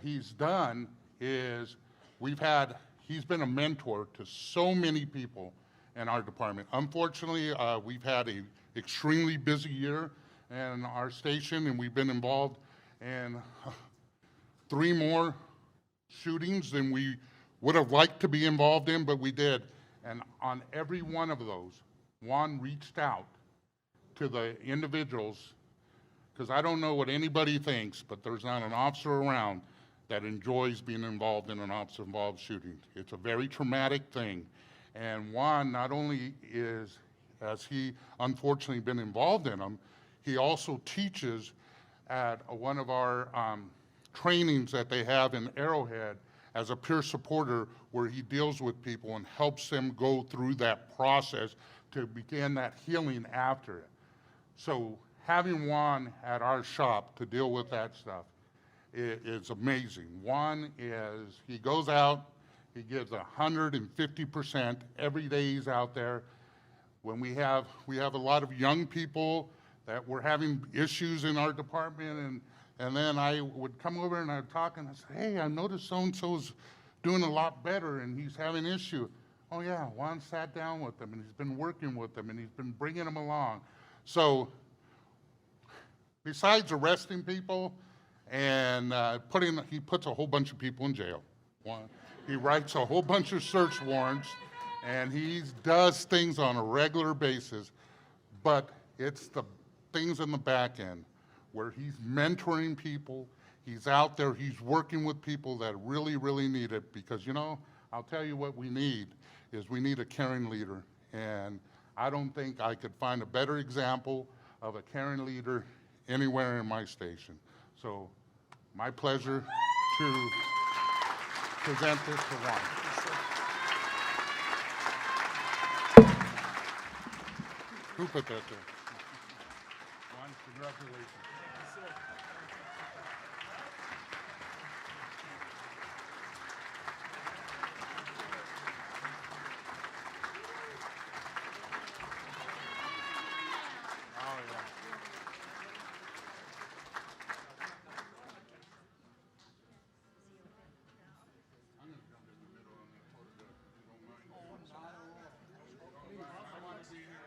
he's done is he's been a mentor to so many people in our department. Unfortunately, we've had an extremely busy year in our station, and we've been involved in 3 more shootings than we would have liked to be involved in, but we did. And on every one of those, Juan reached out to the individuals, because I don't know what anybody thinks, but there's not an officer around that enjoys being involved in an officer-involved shooting. It's a very traumatic thing. And Juan not only has he unfortunately been involved in them, he also teaches at one of our trainings that they have in Arrowhead as a peer supporter, where he deals with people and helps them go through that process to begin that healing after it. So having Juan at our shop to deal with that stuff is amazing. Juan he goes out, he gives 150% every day he's out there. When we have a lot of young people that were having issues in our department, and then I would come over and I'd talk and I'd say, hey, I noticed so-and-so's doing a lot better and he's having an issue. Oh yeah, Juan sat down with them and he's been working with them and he's been bringing them along. So besides arresting people and he puts a whole bunch of people in jail. He writes a whole bunch of search warrants, and he does things on a regular basis, but it's the things in the back end where he's mentoring people, he's out there, he's working with people that really, really need it, because, you know, I'll tell you what we need is we need a caring leader, and I don't think I could find a better example of a caring leader anywhere in my station. So my pleasure to present this to Juan. Who put that there? Juan, congratulations. Oh, yeah. I'm gonna jump in the middle on that photograph, if you don't mind. I want to be here.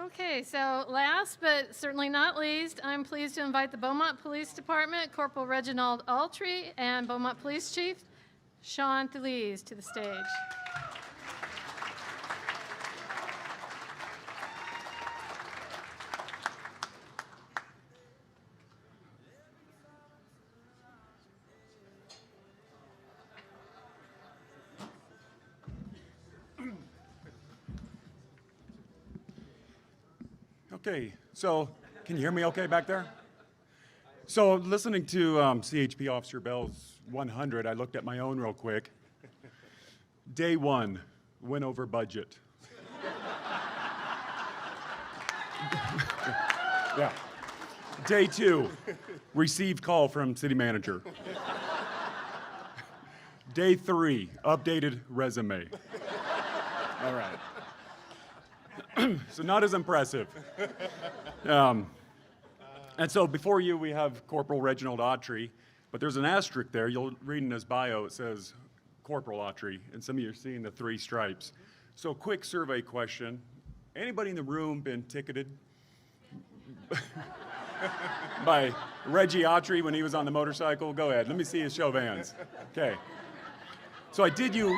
Okay, so last but certainly not least, I'm pleased to invite the Beaumont Police Department, Corporal Reginald Altry, and Beaumont Police Chief Sean Thelise to the stage. Okay, so can you hear me okay back there? So listening to CHP Officer Bell's 100, I looked at my own real quick. Day one, went over budget. Yeah. Day two, received call from city manager. Day three, updated resume. All right. So not as impressive. And so before you, we have Corporal Reginald Autry, but there's an asterisk there. You'll read in his bio, it says Corporal Autry, and some of you are seeing the 3 stripes. So quick survey question. Anybody in the room been ticketed by Reggie Autry when he was on the motorcycle? Go ahead, let me see a show of hands. Okay. So I did you,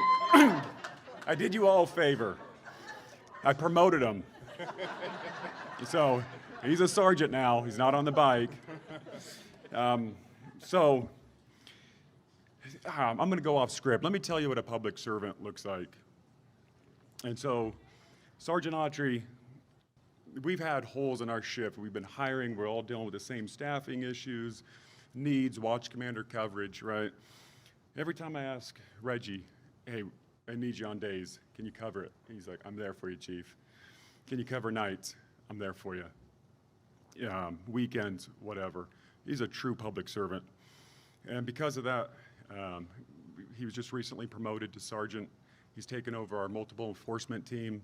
I did you all a favor. I promoted him. So he's a sergeant now. He's not on the bike. I'm going to go off script. Let me tell you what a public servant looks like. And so, Sergeant Autry, we've had holes in our shift. We've been hiring. We're all dealing with the same staffing issues, needs, watch commander coverage, right? Every time I ask Reggie, hey, I need you on days. Can you cover it? He's like, I'm there for you, Chief. Can you cover nights? I'm there for you. Weekends, whatever. He's a true public servant. And because of that, he was just recently promoted to sergeant. He's taken over our multiple enforcement team,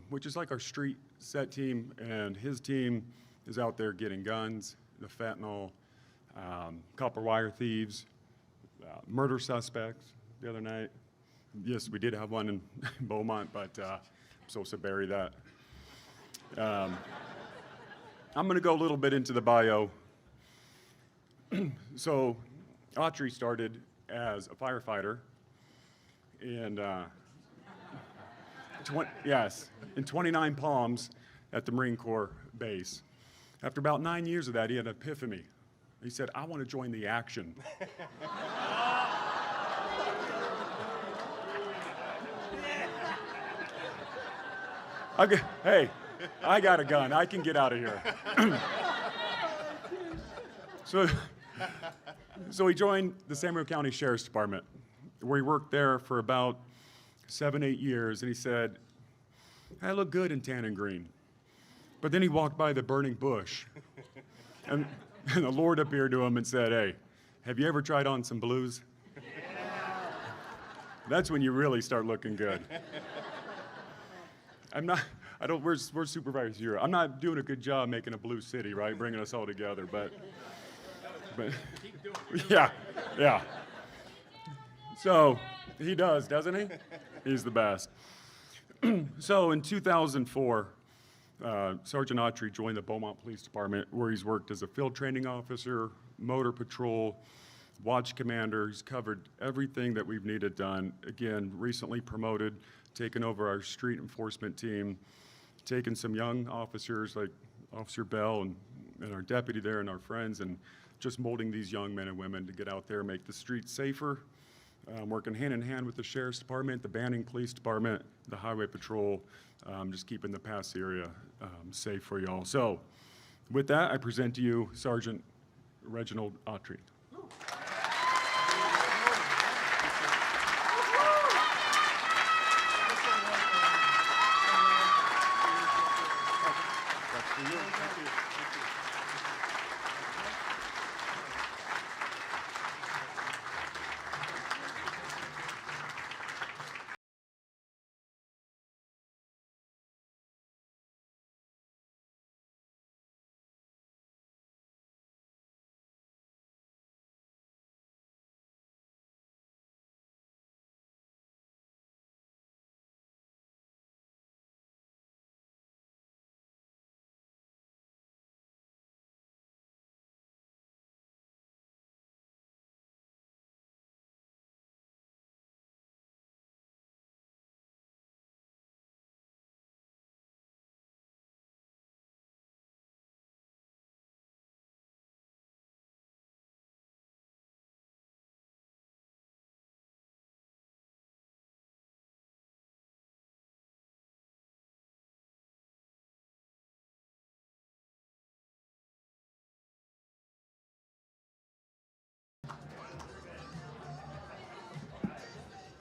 which is like our street set team. And his team is out there getting guns, the fentanyl, copper wire thieves, murder suspects the other night. Yes, we did have one in Beaumont, but I'm supposed to bury that. I'm going to go a little bit into the bio. So, Autry started as a firefighter in, in 29 Palms at the Marine Corps base. After about 9 years of that, he had an epiphany. He said, I want to join the action. Okay, hey, I got a gun. I can get out of here. So he joined the San Diego County Sheriff's Department, where he worked there for about 7, 8 years, and he said, I look good in tan and green. But then he walked by the burning bush, and the Lord appeared to him and said, hey, have you ever tried on some blues? That's when you really start looking good. Where's Supervisor Zero? I'm not doing a good job making a blue city, right? Bringing us all together, but yeah. Yeah. So he does, doesn't he? He's the best. So in 2004, Sergeant Autry joined the Beaumont Police Department, where he's worked as a field training officer, motor patrol, watch commander. He's covered everything that we've needed done. Again, recently promoted, taken over our street enforcement team, taken some young officers like Officer Bell and our deputy there and our friends, and just molding these young men and women to get out there, make the streets safer. Working hand in hand with the Sheriff's Department, the Banning Police Department, the Highway Patrol, just keeping the pass area safe for y'all. So with that, I present to you Sergeant Reginald Autry.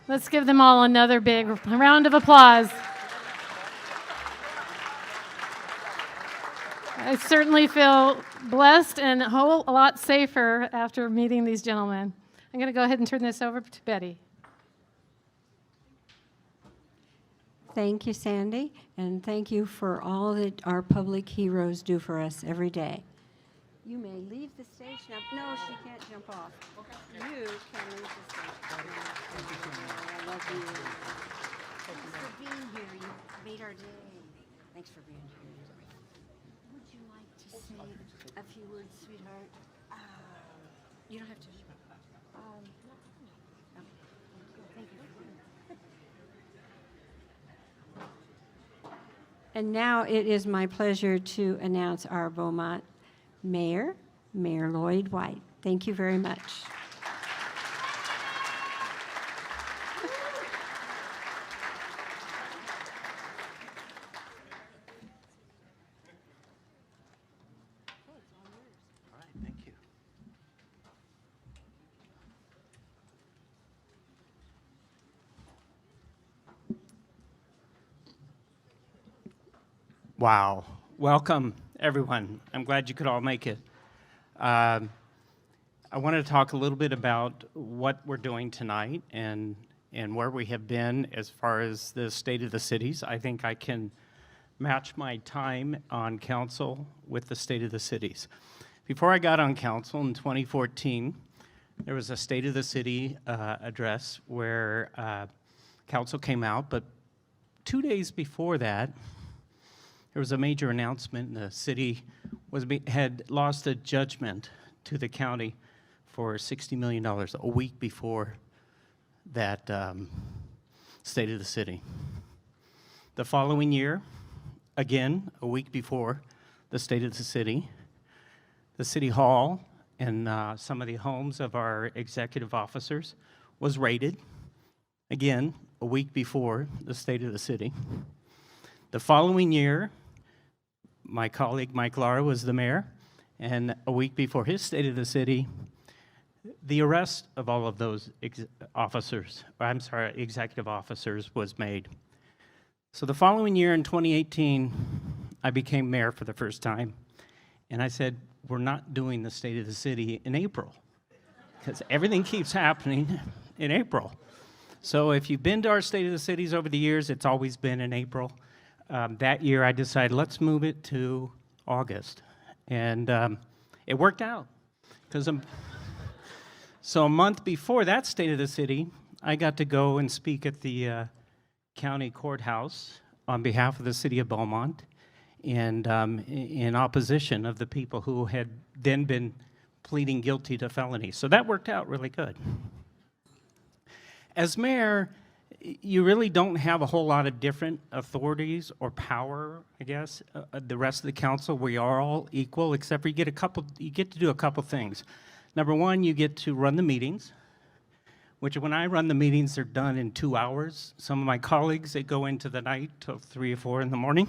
Let's give them all another big round of applause. I certainly feel blessed and a whole lot safer after meeting these gentlemen. I'm going to go ahead and turn this over to Betty. Thank you, Sandy, and thank you for all that our public heroes do for us every day. You may leave the stage now. No, she can't jump off. You can leave the stage. I love you. Thanks for being here. You made our day. Thanks for being here. Would you like to say a few words, sweetheart? You don't have to. Thank you. And now it is my pleasure to announce our Beaumont Mayor, Mayor Lloyd White. Thank you very much. All right, thank you. Wow. Welcome, everyone. I'm glad you could all make it. I wanted to talk a little bit about what we're doing tonight and where we have been as far as the state of the cities. I think I can match my time on council with the state of the cities. Before I got on council in 2014, there was a state of the city address where council came out, but 2 days before that, there was a major announcement. The city had lost a judgment to the county for $60 million a week before that state of the city. The following year, again, a week before the state of the city hall and some of the homes of our executive officers was raided. Again, a week before the state of the city. The following year, my colleague Mike Lara was the mayor, and a week before his state of the city, the arrest of all of those executive officers was made. So the following year in 2018, I became mayor for the first time, and I said, we're not doing the state of the city in April, because everything keeps happening in April. So if you've been to our state of the cities over the years, it's always been in April. That year, I decided, let's move it to August. And it worked out. So a month before that State of the City, I got to go and speak at the county courthouse on behalf of the city of Beaumont and in opposition of the people who had then been pleading guilty to felonies. So that worked out really good. As mayor, you really don't have a whole lot of different authorities or power, I guess. The rest of the council, we are all equal, except for you get to do a couple things. Number one, you get to run the meetings, which when I run the meetings, they're done in 2 hours. Some of my colleagues, they go into the night till 3 or 4 in the morning.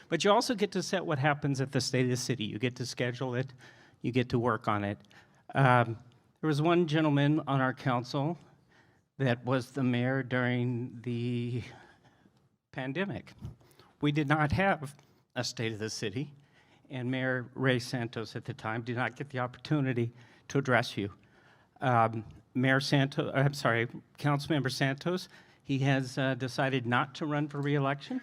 But you also get to set what happens at the State of the City. You get to schedule it. You get to work on it. There was one gentleman on our council that was the mayor during the pandemic. We did not have a State of the City, and Mayor Ray Santos at the time did not get the opportunity to address you. Councilmember Santos, he has decided not to run for re-election,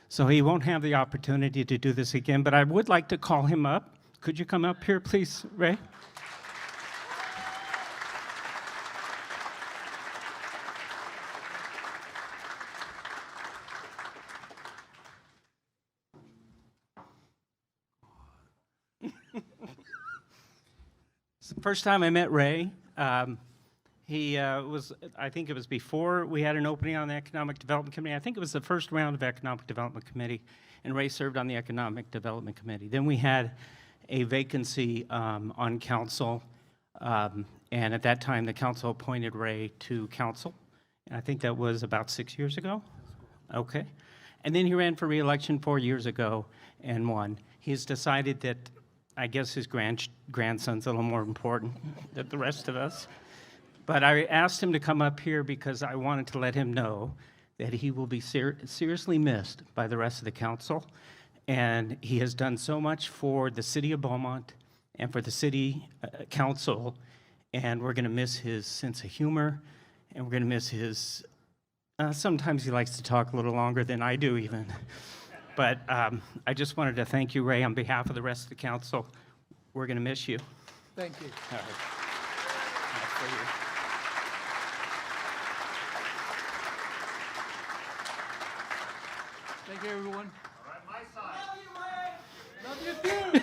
so he won't have the opportunity to do this again, but I would like to call him up. Could you come up here, please, Ray? It's the first time I met Ray. He was, I think it was before we had an opening on the Economic Development Committee. I think it was the first round of Economic Development Committee, and Ray served on the Economic Development Committee. Then we had a vacancy on council, and at that time, the council appointed Ray to council. And I think that was about 6 years ago. Okay. And then he ran for re-election 4 years ago and won. He's decided that I guess his grandson's a little more important than the rest of us. But I asked him to come up here because I wanted to let him know that he will be seriously missed by the rest of the council. And he has done so much for the city of Beaumont and for the city council. And we're going to miss his sense of humor. And we're going to miss his, sometimes he likes to talk a little longer than I do even. But I just wanted to thank you, Ray, on behalf of the rest of the council. We're going to miss you. Thank you. All right. For you. Thank you, everyone. All right, my side. Love you too.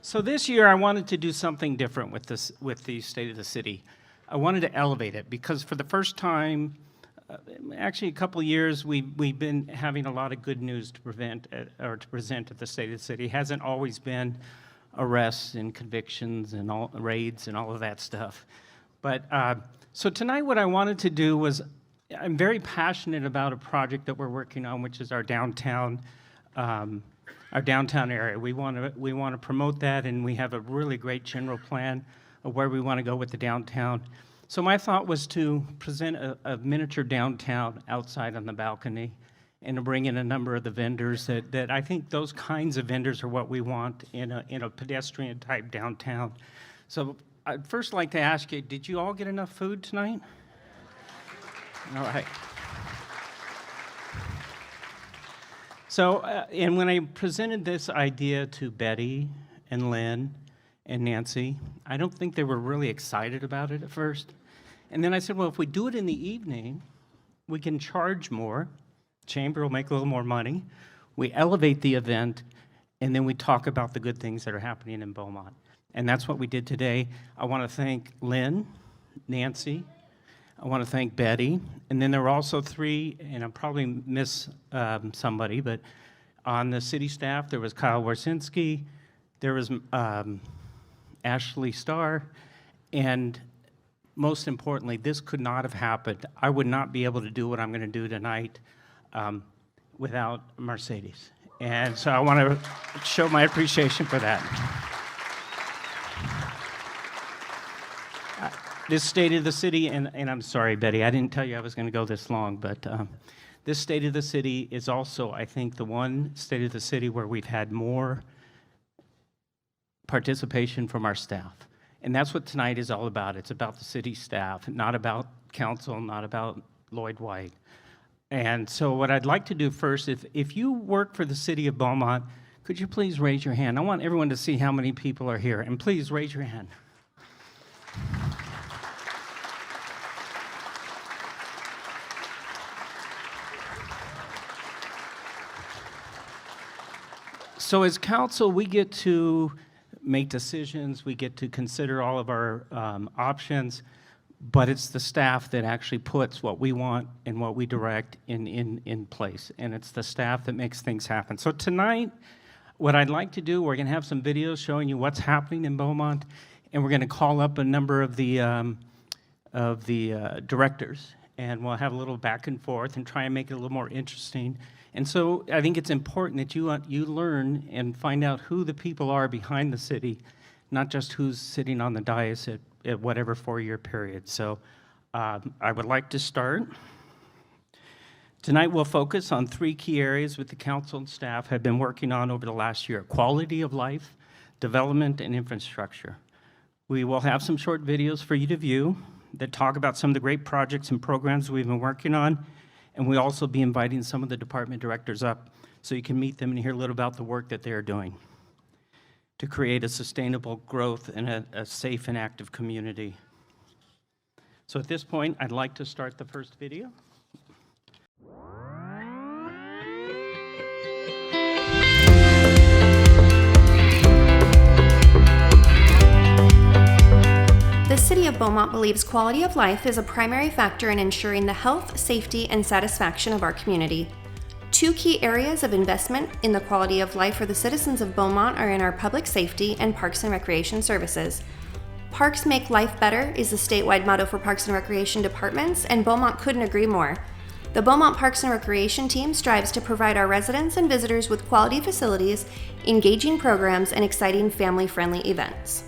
So this year, I wanted to do something different with the State of the City. I wanted to elevate it because for the first time, actually a couple of years, we've been having a lot of good news to present at the State of the City. It hasn't always been arrests and convictions and all raids and all of that stuff. But so tonight, what I wanted to do was, I'm very passionate about a project that we're working on, which is our downtown area. We want to promote that, and we have a really great general plan of where we want to go with the downtown. So my thought was to present a miniature downtown outside on the balcony and to bring in a number of the vendors that I think those kinds of vendors are what we want in a pedestrian type downtown. So I'd first like to ask you, did you all get enough food tonight? All right. So, and when I presented this idea to Betty and Lynn and Nancy, I don't think they were really excited about it at first. And then I said, well, if we do it in the evening, we can charge more. Chamber will make a little more money. We elevate the event, and then we talk about the good things that are happening in Beaumont. And that's what we did today. I want to thank Lynn, Nancy, I want to thank Betty, and then there were also 3, and I'll probably miss somebody, but on the city staff, there was Kyle Warsinski, there was Ashley Starr, and most importantly, this could not have happened. I would not be able to do what I'm going to do tonight without Mercedes. And so I want to show my appreciation for that. This State of the City, and I'm sorry, Betty, I didn't tell you I was going to go this long, but this State of the City is also, I think, the one State of the City where we've had more participation from our staff. And that's what tonight is all about. It's about the city staff, not about council, not about Lloyd White. And so what I'd like to do first, if you work for the city of Beaumont, could you please raise your hand? I want everyone to see how many people are here, and please raise your hand. So as council, we get to make decisions, we get to consider all of our options, but it's the staff that actually puts what we want and what we direct in place. And it's the staff that makes things happen. So tonight, what I'd like to do, we're gonna have some videos showing you what's happening in Beaumont, and we're gonna call up a number of the directors, and we'll have a little back and forth and try and make it a little more interesting. And so I think it's important that you learn and find out who the people are behind the city, not just who's sitting on the dais at whatever 4-year period. So I would like to start. Tonight we'll focus on 3 key areas that the council and staff have been working on over the last year: quality of life, development, and infrastructure. We will have some short videos for you to view that talk about some of the great projects and programs we've been working on. And we'll also be inviting some of the department directors up so you can meet them and hear a little about the work that they're doing to create a sustainable growth and a safe and active community. So at this point, I'd like to start the first video. The City of Beaumont believes quality of life is a primary factor in ensuring the health, safety, and satisfaction of our community. 2 key areas of investment in the quality of life for the citizens of Beaumont are in our public safety and parks and recreation services. Parks Make Life Better is the statewide motto for parks and recreation departments, and Beaumont couldn't agree more. The Beaumont Parks and Recreation team strives to provide our residents and visitors with quality facilities, engaging programs, and exciting family-friendly events.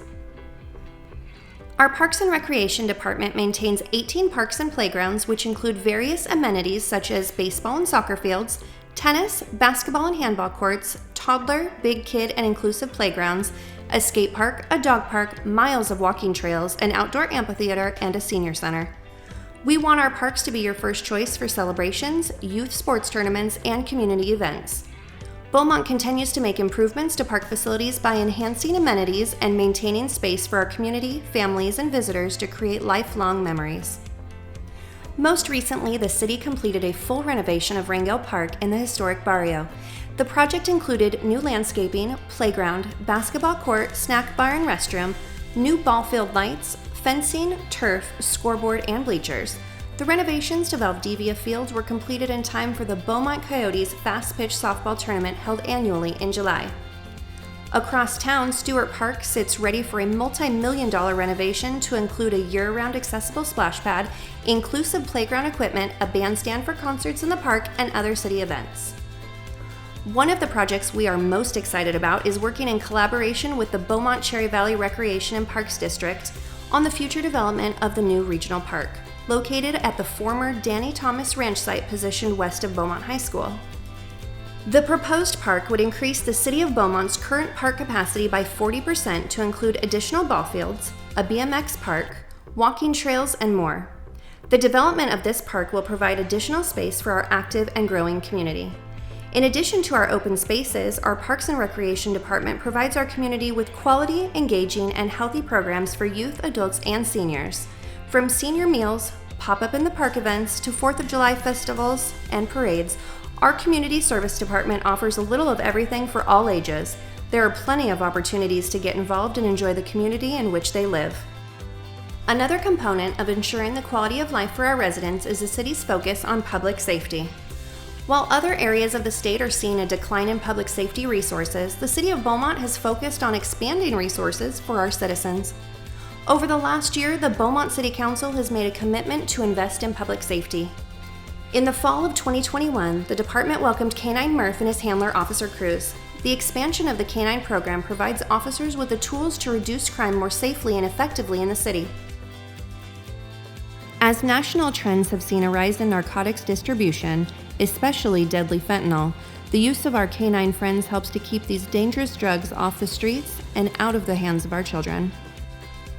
Our Parks and Recreation Department maintains 18 parks and playgrounds, which include various amenities such as baseball and soccer fields, tennis, basketball and handball courts, toddler, big kid, and inclusive playgrounds, a skate park, a dog park, miles of walking trails, an outdoor amphitheater, and a senior center. We want our parks to be your first choice for celebrations, youth sports tournaments, and community events. Beaumont continues to make improvements to park facilities by enhancing amenities and maintaining space for our community, families, and visitors to create lifelong memories. Most recently, the city completed a full renovation of Rangel Park in the historic barrio. The project included new landscaping, playground, basketball court, snack bar and restroom, new ball field lights, fencing, turf, scoreboard, and bleachers. The renovations to Valdivia Field were completed in time for the Beaumont Coyotes Fast Pitch Softball Tournament held annually in July. Across town, Stewart Park sits ready for a multi-million-dollar renovation to include a year-round accessible splash pad, inclusive playground equipment, a bandstand for concerts in the park, and other city events. One of the projects we are most excited about is working in collaboration with the Beaumont Cherry Valley Recreation and Parks District on the future development of the new regional park, located at the former Danny Thomas Ranch site positioned west of Beaumont High School. The proposed park would increase the City of Beaumont's current park capacity by 40% to include additional ball fields, a BMX park, walking trails, and more. The development of this park will provide additional space for our active and growing community. In addition to our open spaces, our Parks and Recreation Department provides our community with quality, engaging, and healthy programs for youth, adults, and seniors. From senior meals, pop-up in the park events, to 4th of July festivals and parades, our Community Service Department offers a little of everything for all ages. There are plenty of opportunities to get involved and enjoy the community in which they live. Another component of ensuring the quality of life for our residents is the city's focus on public safety. While other areas of the state are seeing a decline in public safety resources, the City of Beaumont has focused on expanding resources for our citizens. Over the last year, the Beaumont City Council has made a commitment to invest in public safety. In the fall of 2021, the department welcomed K-9 Murph and his handler, Officer Cruz. The expansion of the K-9 program provides officers with the tools to reduce crime more safely and effectively in the city. As national trends have seen a rise in narcotics distribution, especially deadly fentanyl, the use of our K-9 friends helps to keep these dangerous drugs off the streets and out of the hands of our children.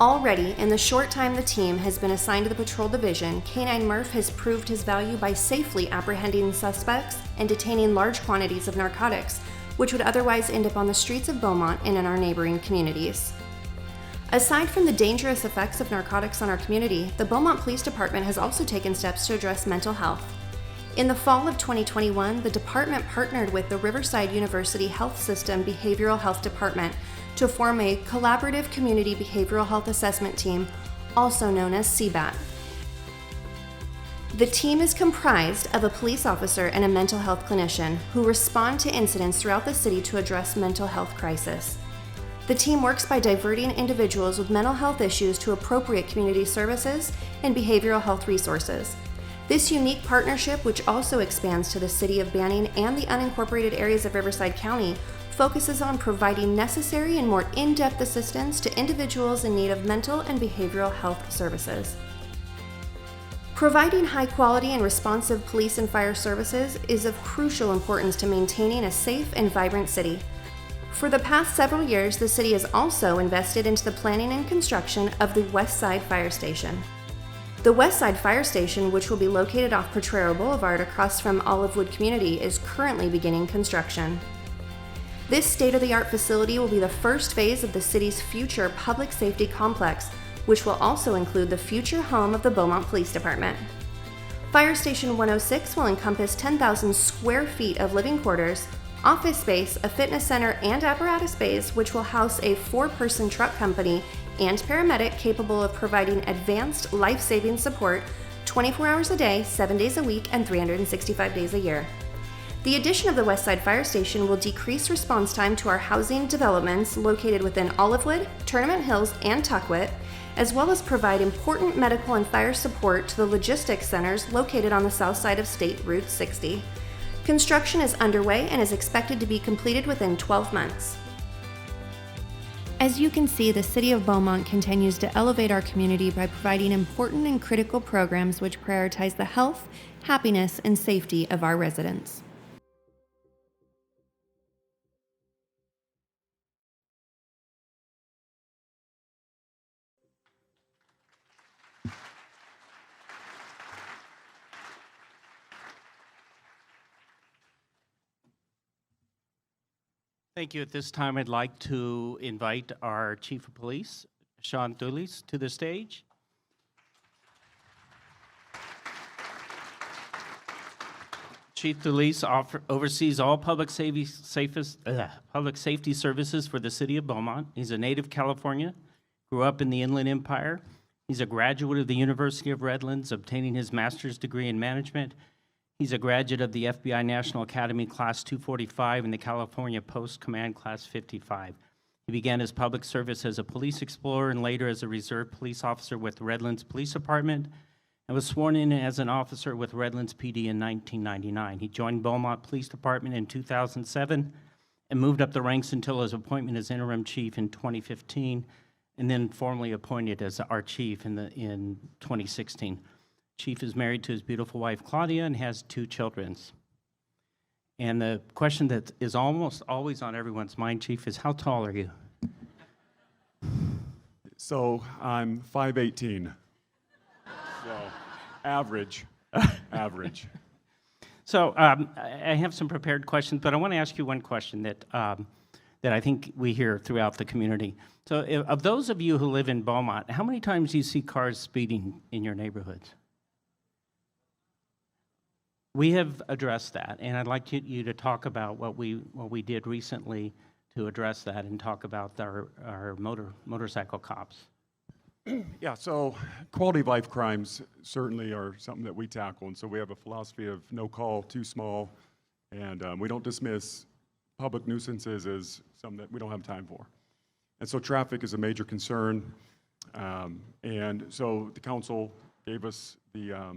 Already, in the short time the team has been assigned to the patrol division, K9 Murph has proved his value by safely apprehending suspects and detaining large quantities of narcotics, which would otherwise end up on the streets of Beaumont and in our neighboring communities. Aside from the dangerous effects of narcotics on our community, the Beaumont Police Department has also taken steps to address mental health. In the fall of 2021, the department partnered with the Riverside University Health System Behavioral Health Department to form a collaborative community behavioral health assessment team, also known as CBAT. The team is comprised of a police officer and a mental health clinician who respond to incidents throughout the city to address mental health crisis. The team works by diverting individuals with mental health issues to appropriate community services and behavioral health resources. This unique partnership, which also expands to the city of Banning and the unincorporated areas of Riverside County, focuses on providing necessary and more in-depth assistance to individuals in need of mental and behavioral health services. Providing high-quality and responsive police and fire services is of crucial importance to maintaining a safe and vibrant city. For the past several years, the city has also invested into the planning and construction of the West Side Fire Station. The West Side Fire Station, which will be located off Potrero Boulevard across from Olivewood Community, is currently beginning construction. This state-of-the-art facility will be the first phase of the city's future public safety complex, which will also include the future home of the Beaumont Police Department. Fire Station 106 will encompass 10,000 square feet of living quarters, office space, a fitness center, and apparatus bays, which will house a 4-person truck company and paramedic capable of providing advanced life-saving support 24 hours a day, 7 days a week, and 365 days a year. The addition of the West Side Fire Station will decrease response time to our housing developments located within Olivewood, Tournament Hills, and Tuckwit, as well as provide important medical and fire support to the logistics centers located on the south side of State Route 60. Construction is underway and is expected to be completed within 12 months. As you can see, the City of Beaumont continues to elevate our community by providing important and critical programs which prioritize the health, happiness, and safety of our residents. Thank you. At this time, I'd like to invite our Chief of Police, Sean Thulis, to the stage. Chief Thulis oversees all public safety services for the city of Beaumont. He's a native California, grew up in the Inland Empire. He's a graduate of the University of Redlands, obtaining his master's degree in management. He's a graduate of the FBI National Academy Class 245 and the California Post Command Class 55. He began his public service as a police explorer and later as a reserve police officer with Redlands Police Department and was sworn in as an officer with Redlands PD in 1999. He joined Beaumont Police Department in 2007 and moved up the ranks until his appointment as interim chief in 2015 and then formally appointed as our chief in 2016. Chief is married to his beautiful wife, Claudia, and has 2 children. And the question that is almost always on everyone's mind, Chief, is how tall are you? So I'm 5'18". So average. So I have some prepared questions, but I want to ask you one question that I think we hear throughout the community. So of those of you who live in Beaumont, how many times do you see cars speeding in your neighborhoods? We have addressed that, and I'd like you to talk about what we did recently to address that and talk about our motorcycle cops. Yeah, so quality of life crimes certainly are something that we tackle, and so we have a philosophy of no call too small, and we don't dismiss public nuisances as something that we don't have time for. And so traffic is a major concern, and so the council gave us the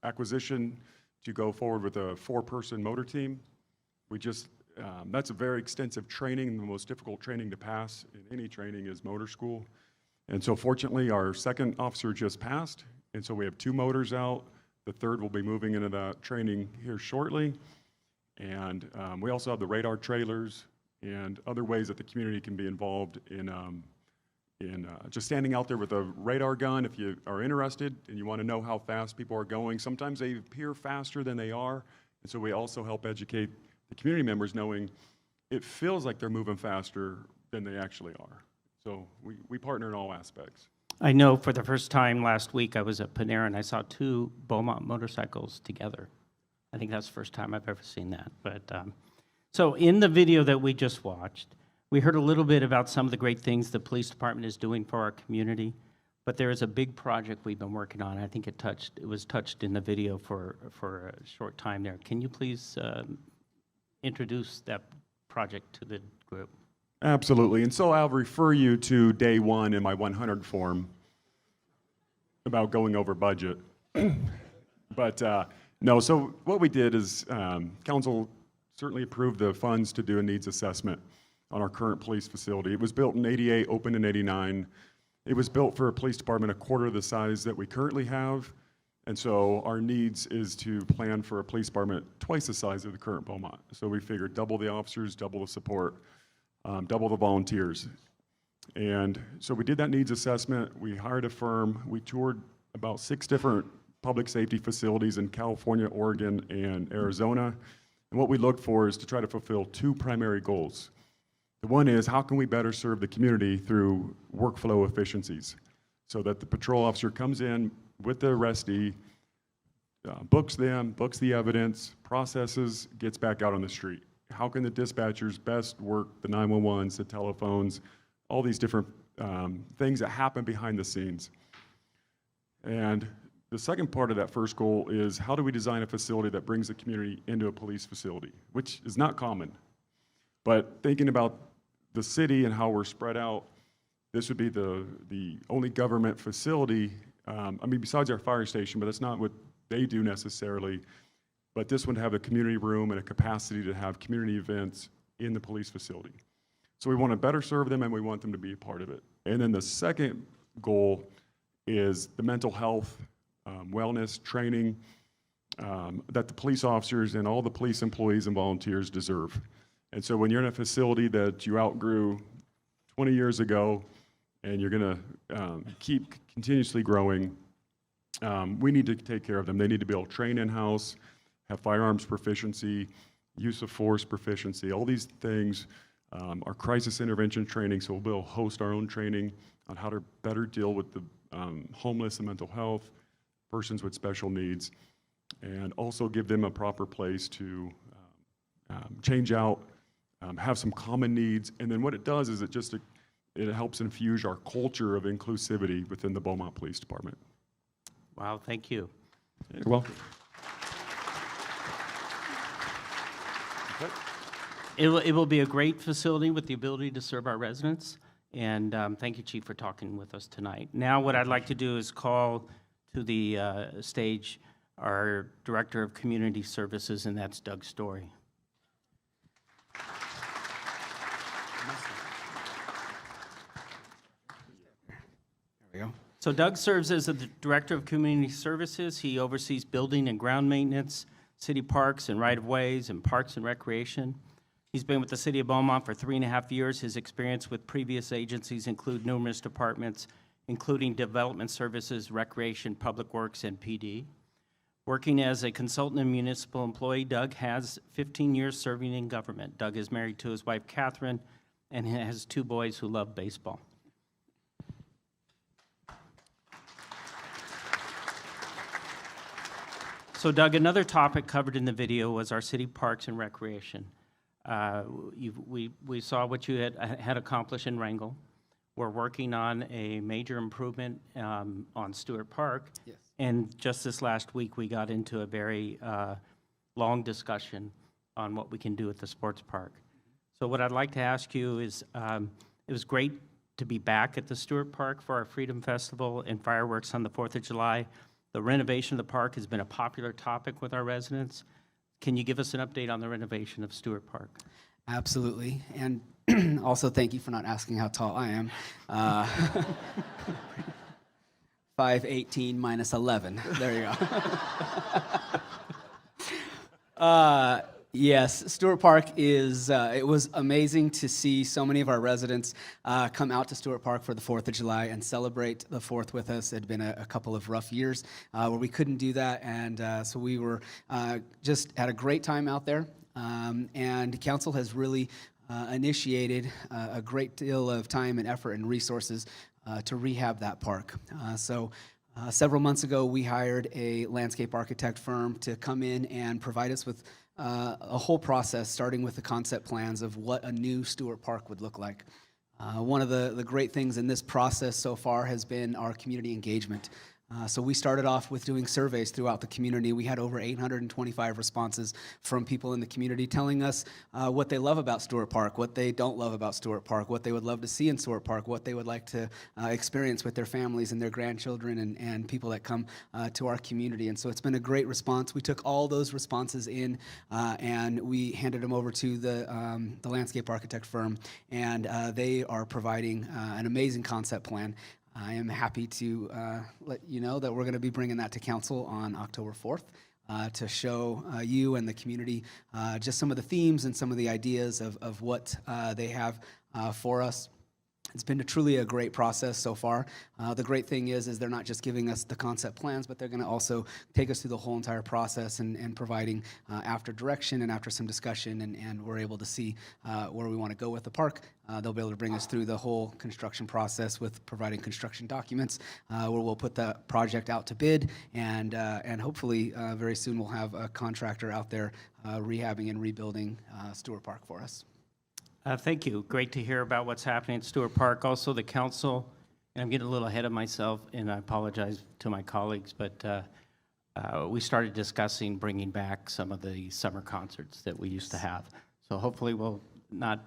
acquisition to go forward with a 4-person motor team. We just, that's a very extensive training. The most difficult training to pass in any training is motor school. And so fortunately, our second officer just passed, and so we have 2 motors out. The third will be moving into that training here shortly. And we also have the radar trailers and other ways that the community can be involved in in just standing out there with a radar gun. If you are interested and you want to know how fast people are going, sometimes they appear faster than they are. And so we also help educate the community members knowing it feels like they're moving faster than they actually are. So we partner in all aspects. I know for the first time last week, I was at Panera and I saw 2 Beaumont motorcycles together. I think that's the first time I've ever seen that. But so in the video that we just watched, we heard a little bit about some of the great things the police department is doing for our community. But there is a big project we've been working on. I think it was touched in the video for a short time there. Can you please introduce that project to the group? Absolutely. And so I'll refer you to day 1 in my 100 form about going over budget. But no, so what we did is council certainly approved the funds to do a needs assessment on our current police facility. It was built in '88, opened in '89. It was built for a police department a quarter of the size that we currently have. And so our needs is to plan for a police department twice the size of the current Beaumont. So we figured double the officers, double the support, double the volunteers. And so we did that needs assessment. We hired a firm. We toured about 6 different public safety facilities in California, Oregon, and Arizona. And what we looked for is to try to fulfill 2 primary goals. The one is, how can we better serve the community through workflow efficiencies so that the patrol officer comes in with the arrestee, books them, books the evidence, processes, gets back out on the street. How can the dispatchers best work the 911s, the telephones, all these different things that happen behind the scenes? And the second part of that first goal is, how do we design a facility that brings the community into a police facility, which is not common. But thinking about the city and how we're spread out, this would be the only government facility, I mean, besides our fire station, but that's not what they do necessarily. But this would have a community room and a capacity to have community events in the police facility. So we want to better serve them and we want them to be a part of it. And then the second goal is the mental health, wellness, training that the police officers and all the police employees and volunteers deserve. And so when you're in a facility that you outgrew 20 years ago and you're going to keep continuously growing, we need to take care of them. They need to be able to train in-house, have firearms proficiency, use of force proficiency, all these things. Our crisis intervention training, so we'll be able to host our own training on how to better deal with the homeless and mental health, persons with special needs, and also give them a proper place to change out, have some common needs. And then what it does is it helps infuse our culture of inclusivity within the Beaumont Police Department. Wow, thank you. You're welcome. It will be a great facility with the ability to serve our residents. And thank you, Chief, for talking with us tonight. Now what I'd like to do is call to the stage our Director of Community Services, and that's Doug Story. There we go. So Doug serves as the Director of Community Services. He oversees building and ground maintenance, city parks and right-of-ways, and parks and recreation. He's been with the City of Beaumont for 3.5 years. His experience with previous agencies include numerous departments, including Development Services, Recreation, Public Works, and PD. Working as a consultant and municipal employee, Doug has 15 years serving in government. Doug is married to his wife, Catherine, and has 2 boys who love baseball. So Doug, another topic covered in the video was our city parks and recreation. We saw what you had accomplished in Wrangell. We're working on a major improvement on Stewart Park. Yes. And just this last week, we got into a very long discussion on what we can do at the sports park. So what I'd like to ask you is, it was great to be back at the Stewart Park for our Freedom Festival and fireworks on the 4th of July. The renovation of the park has been a popular topic with our residents. Can you give us an update on the renovation of Stewart Park? Absolutely. And also, thank you for not asking how tall I am. 5'18" minus 11. There you go. Yes, Stewart Park is, it was amazing to see so many of our residents come out to Stewart Park for the 4th of July and celebrate the 4th with us. It had been a couple of rough years where we couldn't do that, and so we were just had a great time out there. And council has really initiated a great deal of time and effort and resources to rehab that park. Several months ago, we hired a landscape architect firm to come in and provide us with a whole process, starting with the concept plans of what a new Stewart Park would look like. One of the great things in this process so far has been our community engagement. So we started off with doing surveys throughout the community. We had over 825 responses from people in the community telling us what they love about Stewart Park, what they don't love about Stewart Park, what they would love to see in Stewart Park, what they would like to experience with their families and their grandchildren and people that come to our community. And so it's been a great response. We took all those responses in and we handed them over to the landscape architect firm, and they are providing an amazing concept plan. I am happy to let you know that we're going to be bringing that to council on October 4th to show you and the community just some of the themes and some of the ideas of what they have for us. It's been truly a great process so far. The great thing is they're not just giving us the concept plans, but they're going to also take us through the whole entire process and providing after direction and after some discussion, and we're able to see where we want to go with the park. They'll be able to bring us through the whole construction process with providing construction documents, where we'll put the project out to bid, and hopefully very soon we'll have a contractor out there rehabbing and rebuilding Stewart Park for us. Thank you. Great to hear about what's happening at Stewart Park. Also, the council, and I'm getting a little ahead of myself, and I apologize to my colleagues, but we started discussing bringing back some of the summer concerts that we used to have. So hopefully we'll not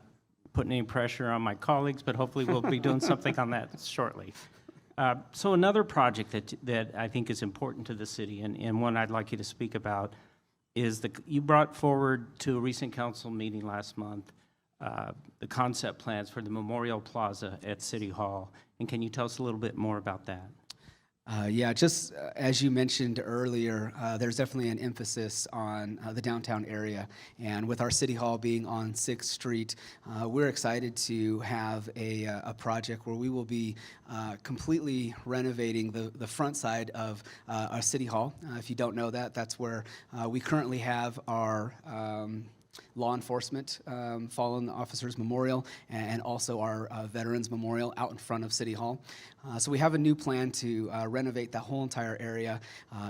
put any pressure on my colleagues, but hopefully we'll be doing something on that shortly. So another project that I think is important to the city, and one I'd like you to speak about, is you brought forward to a recent council meeting last month the concept plans for the Memorial Plaza at City Hall. And can you tell us a little bit more about that? Yeah, just as you mentioned earlier, there's definitely an emphasis on the downtown area. And with our City Hall being on 6th Street, we're excited to have a project where we will be completely renovating the front side of our City Hall. If you don't know that, that's where we currently have our law enforcement fallen officers memorial, and also our veterans memorial out in front of City Hall. So we have a new plan to renovate that whole entire area.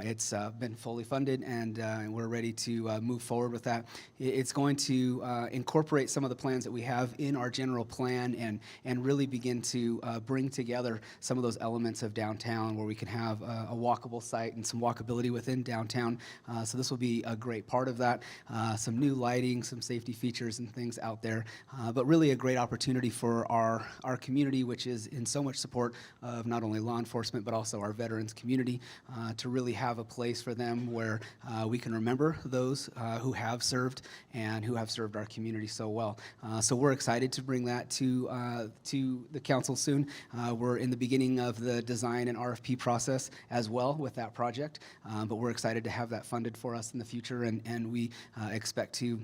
It's been fully funded, and we're ready to move forward with that. It's going to incorporate some of the plans that we have in our general plan and really begin to bring together some of those elements of downtown where we can have a walkable site and some walkability within downtown. So this will be a great part of that. Some new lighting, some safety features and things out there, but really a great opportunity for our community, which is in so much support of not only law enforcement but also our veterans community, to really have a place for them where we can remember those who have served and who have served our community so well. So we're excited to bring that to the council soon. We're in the beginning of the design and RFP process as well with that project, but we're excited to have that funded for us in the future, and we expect to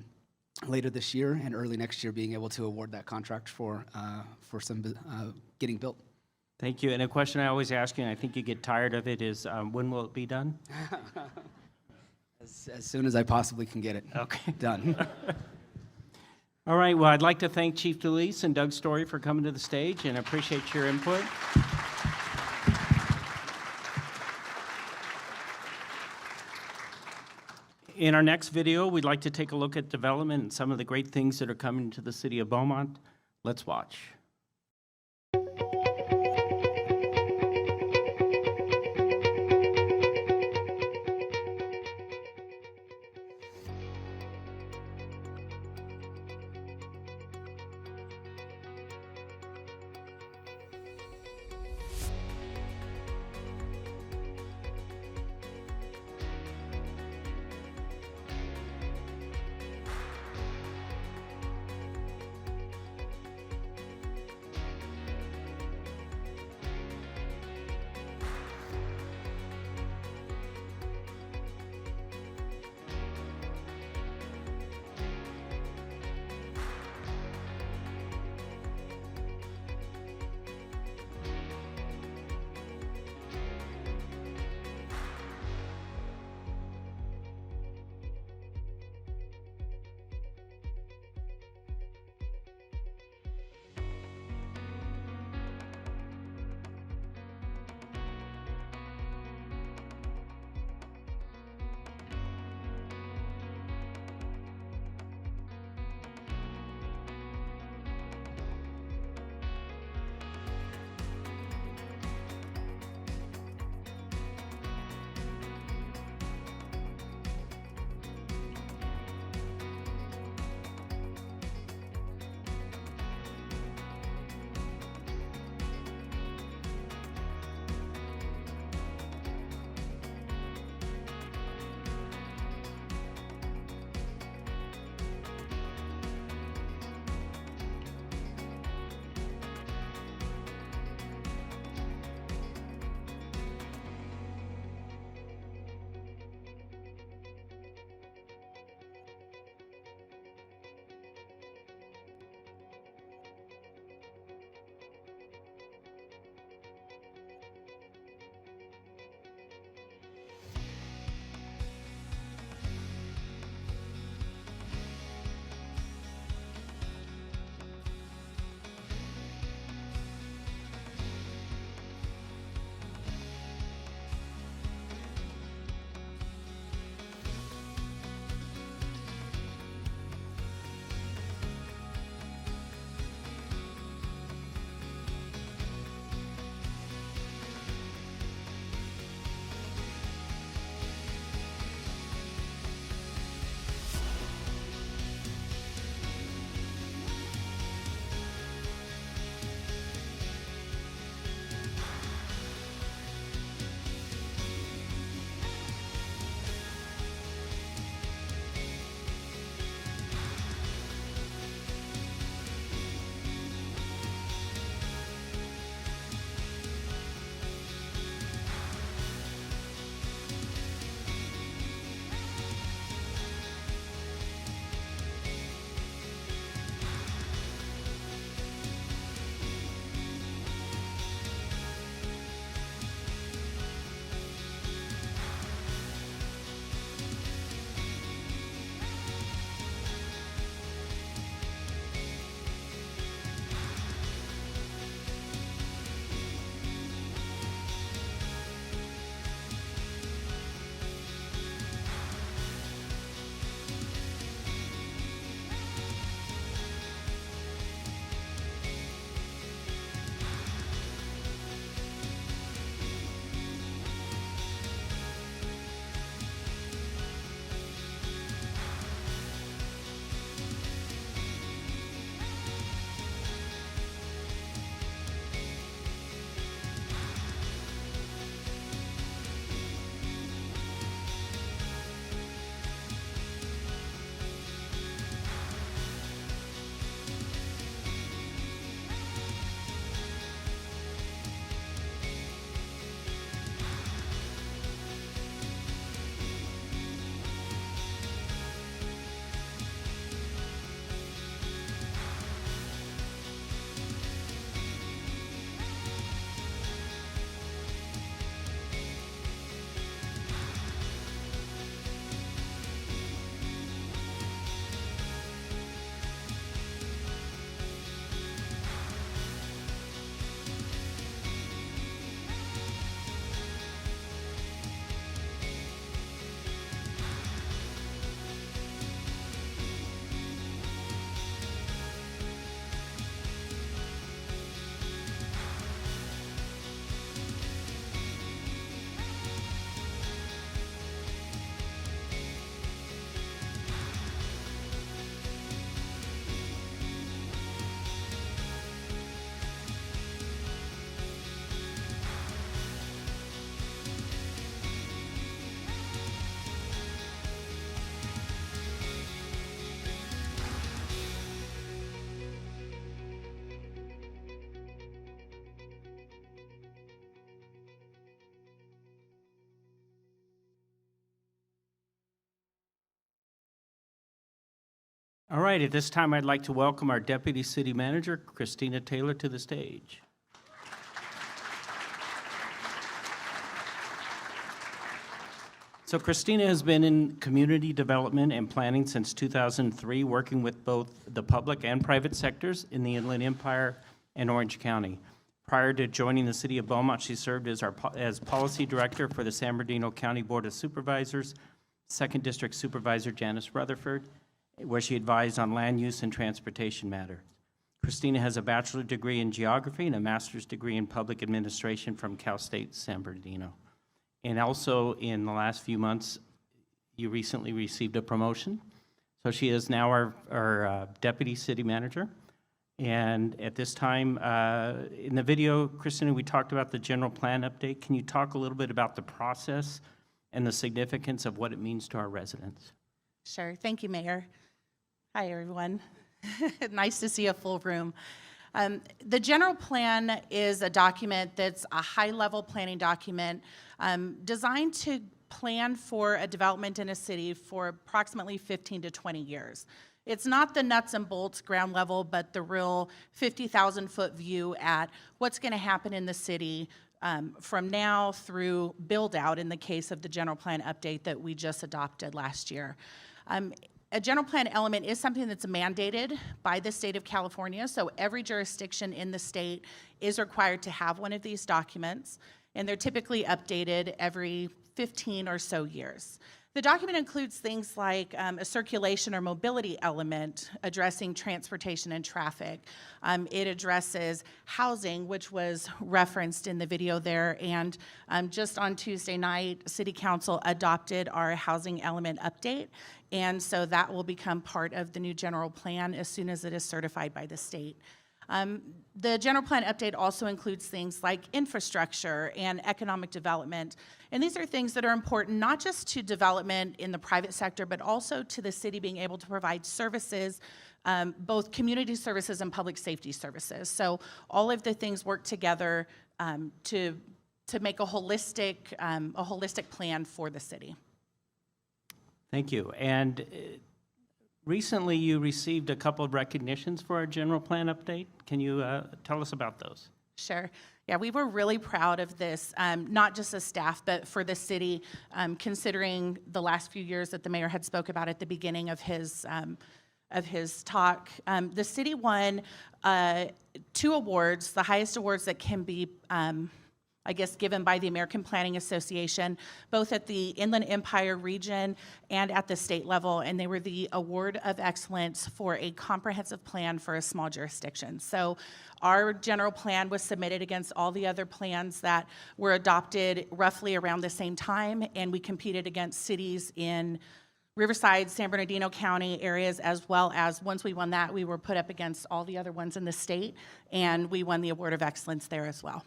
later this year and early next year being able to award that contract for some getting built. Thank you. And a question I always ask you, and I think you get tired of it, is when will it be done? As soon as I possibly can get it. Okay. Done. All right. Well, I'd like to thank Chief DeLeese and Doug Story for coming to the stage, and appreciate your input. In our next video, we'd like to take a look at development and some of the great things that are coming to the city of Beaumont. Let's watch. All right, at this time, I'd like to welcome our Deputy City Manager, Christina Taylor, to the stage. So Christina has been in community development and planning since 2003, working with both the public and private sectors in the Inland Empire and Orange County. Prior to joining the City of Beaumont, she served as Policy Director for the San Bernardino County Board of Supervisors, 2nd District Supervisor Janice Rutherford, where she advised on land use and transportation matters. Christina has a bachelor's degree in geography and a master's degree in public administration from Cal State San Bernardino. And also, in the last few months, you recently received a promotion. So she is now our Deputy City Manager. And at this time, in the video, Christina, we talked about the general plan update. Can you talk a little bit about the process and the significance of what it means to our residents? Sure. Thank you, Mayor. Hi, everyone. Nice to see a full room. The general plan is a document that's a high-level planning document designed to plan for a development in a city for approximately 15 to 20 years. It's not the nuts and bolts ground level, but the real 50,000-foot view at what's going to happen in the city from now through build-out in the case of the general plan update that we just adopted last year. A general plan element is something that's mandated by the state of California, so every jurisdiction in the state is required to have one of these documents, and they're typically updated every 15 or so years. The document includes things like a circulation or mobility element addressing transportation and traffic. It addresses housing, which was referenced in the video there, and just on Tuesday night, City Council adopted our housing element update, and so that will become part of the new general plan as soon as it is certified by the state. The general plan update also includes things like infrastructure and economic development. And these are things that are important not just to development in the private sector, but also to the city being able to provide services, both community services and public safety services. So all of the things work together to make a holistic plan for the city. Thank you. And recently, you received a couple of recognitions for our general plan update. Can you tell us about those? Sure. Yeah, we were really proud of this, not just as staff, but for the city, considering the last few years that the mayor had spoke about at the beginning of his talk. The city won 2 awards, the highest awards that can be given by the American Planning Association, both at the Inland Empire region and at the state level, and they were the Award of Excellence for a comprehensive plan for a small jurisdiction. So our general plan was submitted against all the other plans that were adopted roughly around the same time, and we competed against cities in Riverside, San Bernardino County areas, as well as once we won that, we were put up against all the other ones in the state, and we won the Award of Excellence there as well.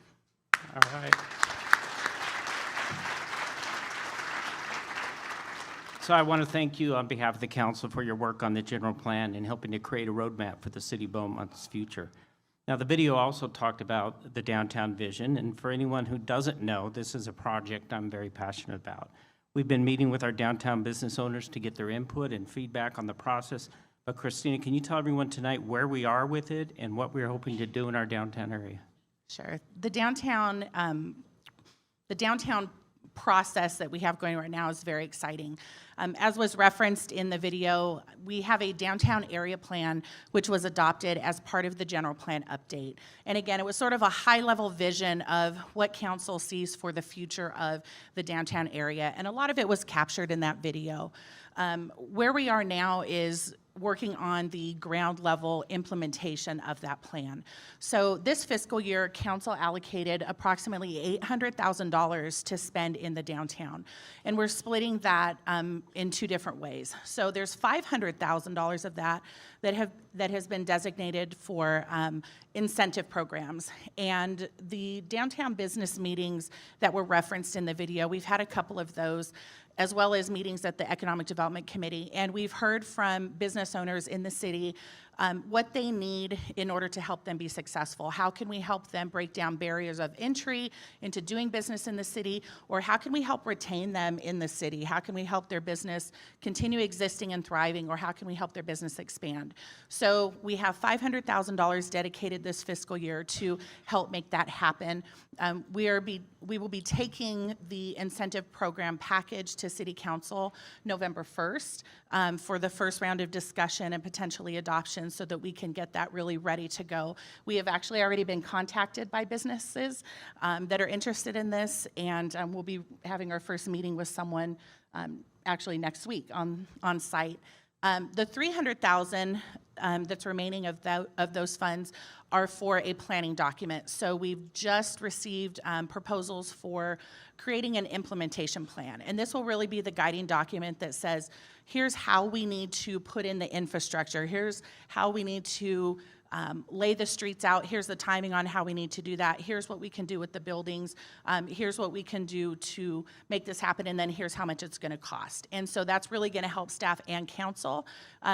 All right. So I want to thank you on behalf of the council for your work on the general plan and helping to create a roadmap for the city of Beaumont's future. Now, the video also talked about the downtown vision, and for anyone who doesn't know, this is a project I'm very passionate about. We've been meeting with our downtown business owners to get their input and feedback on the process. But Christina, can you tell everyone tonight where we are with it and what we're hoping to do in our downtown area? Sure. The downtown process that we have going right now is very exciting. As was referenced in the video, we have a downtown area plan which was adopted as part of the general plan update. And again, it was sort of a high-level vision of what council sees for the future of the downtown area, and a lot of it was captured in that video. Where we are now is working on the ground level implementation of that plan. So this fiscal year, council allocated approximately $800,000 to spend in the downtown. And we're splitting that in 2 different ways. So there's $500,000 of that has been designated for incentive programs. And the downtown business meetings that were referenced in the video, we've had a couple of those, as well as meetings at the Economic Development Committee. And we've heard from business owners in the city what they need in order to help them be successful. How can we help them break down barriers of entry into doing business in the city, or how can we help retain them in the city? How can we help their business continue existing and thriving, or how can we help their business expand? So we have $500,000 dedicated this fiscal year to help make that happen. We will be taking the incentive program package to City Council November 1st for the first round of discussion and potentially adoption so that we can get that really ready to go. We have actually already been contacted by businesses that are interested in this, and we'll be having our first meeting with someone actually next week on site. The $300,000 that's remaining of those funds are for a planning document. So we've just received proposals for creating an implementation plan. And this will really be the guiding document that says, here's how we need to put in the infrastructure. Here's how we need to lay the streets out. Here's the timing on how we need to do that. Here's what we can do with the buildings. Here's what we can do to make this happen, and then here's how much it's going to cost. And so that's really going to help staff and council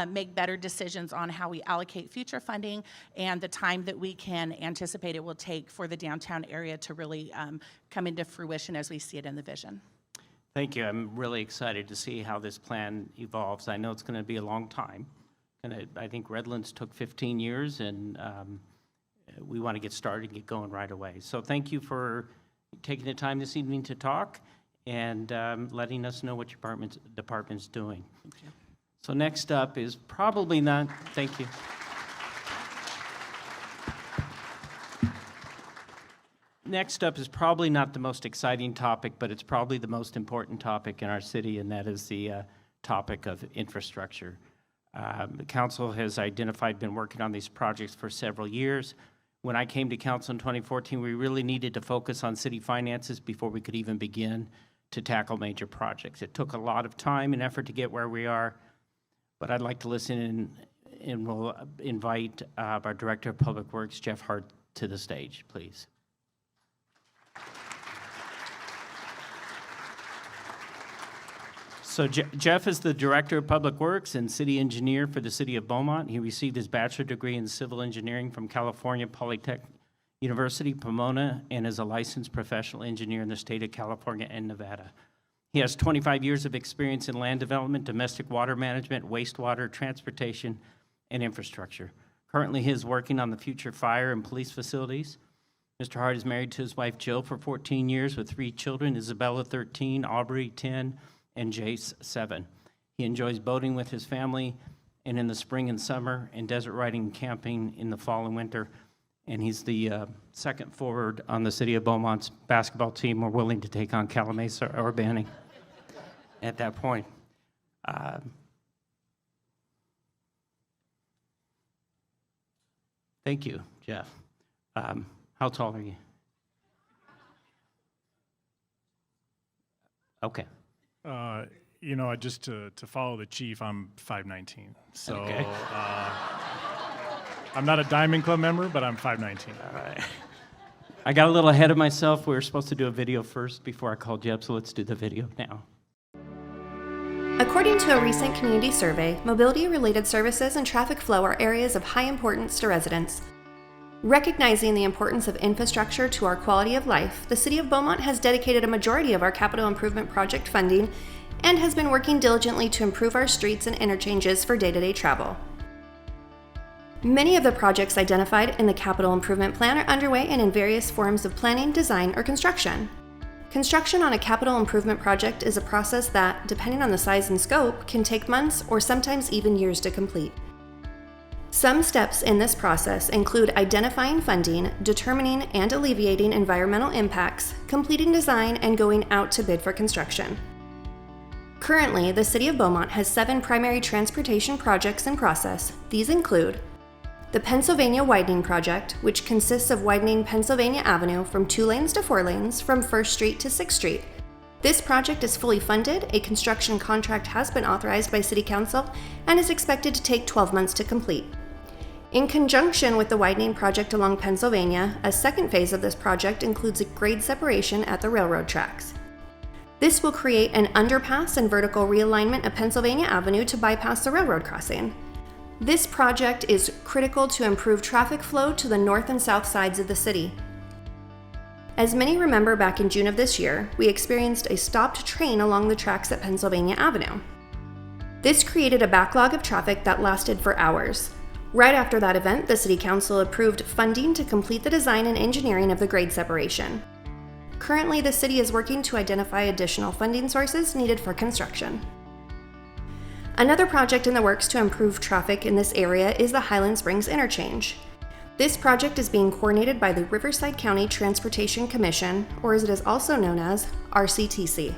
make better decisions on how we allocate future funding and the time that we can anticipate it will take for the downtown area to really come into fruition as we see it in the vision. Thank you. I'm really excited to see how this plan evolves. I know it's going to be a long time. I think Redlands took 15 years, and we want to get started and get going right away. So thank you for taking the time this evening to talk and letting us know what your department's doing. Thank you. So next up is probably not, thank you. Next up is probably not the most exciting topic, but it's probably the most important topic in our city, and that is the topic of infrastructure. The council has been working on these projects for several years. When I came to council in 2014, we really needed to focus on city finances before we could even begin to tackle major projects. It took a lot of time and effort to get where we are, but I'd like to listen in, and we'll invite our Director of Public Works, Jeff Hart, to the stage, please. So Jeff is the Director of Public Works and City Engineer for the City of Beaumont. He received his bachelor's degree in Civil Engineering from California Polytechnic University, Pomona, and is a licensed professional engineer in the state of California and Nevada. He has 25 years of experience in land development, domestic water management, wastewater, transportation, and infrastructure. Currently, he is working on the future fire and police facilities. Mr. Hart is married to his wife, Jill, for 14 years with 3 children, Isabella, 13, Aubrey, 10, and Jace, 7. He enjoys boating with his family and in the spring and summer, and desert riding and camping in the fall and winter. And he's the second forward on the City of Beaumont's basketball team. We're willing to take on Calamasa or Banning at that point. Thank you, Jeff. How tall are you? Okay. You know, just to follow the chief, I'm 5'19". So okay. I'm not a Diamond Club member, but I'm 5'19". All right. I got a little ahead of myself. We were supposed to do a video first before I called you up, so let's do the video now. According to a recent community survey, mobility-related services and traffic flow are areas of high importance to residents. Recognizing the importance of infrastructure to our quality of life, the City of Beaumont has dedicated a majority of our capital improvement project funding and has been working diligently to improve our streets and interchanges for day-to-day travel. Many of the projects identified in the capital improvement plan are underway and in various forms of planning, design, or construction. Construction on a capital improvement project is a process that, depending on the size and scope, can take months or sometimes even years to complete. Some steps in this process include identifying funding, determining and alleviating environmental impacts, completing design, and going out to bid for construction. Currently, the City of Beaumont has 7 primary transportation projects in process. These include the Pennsylvania Widening Project, which consists of widening Pennsylvania Avenue from 2 lanes to 4 lanes from 1st Street to 6th Street. This project is fully funded, a construction contract has been authorized by City Council, and is expected to take 12 months to complete. In conjunction with the widening project along Pennsylvania, a second phase of this project includes a grade separation at the railroad tracks. This will create an underpass and vertical realignment of Pennsylvania Avenue to bypass the railroad crossing. This project is critical to improve traffic flow to the north and south sides of the city. As many remember, back in June of this year, we experienced a stopped train along the tracks at Pennsylvania Avenue. This created a backlog of traffic that lasted for hours. Right after that event, the City Council approved funding to complete the design and engineering of the grade separation. Currently, the city is working to identify additional funding sources needed for construction. Another project in the works to improve traffic in this area is the Highland Springs Interchange. This project is being coordinated by the Riverside County Transportation Commission, or as it is also known as, RCTC.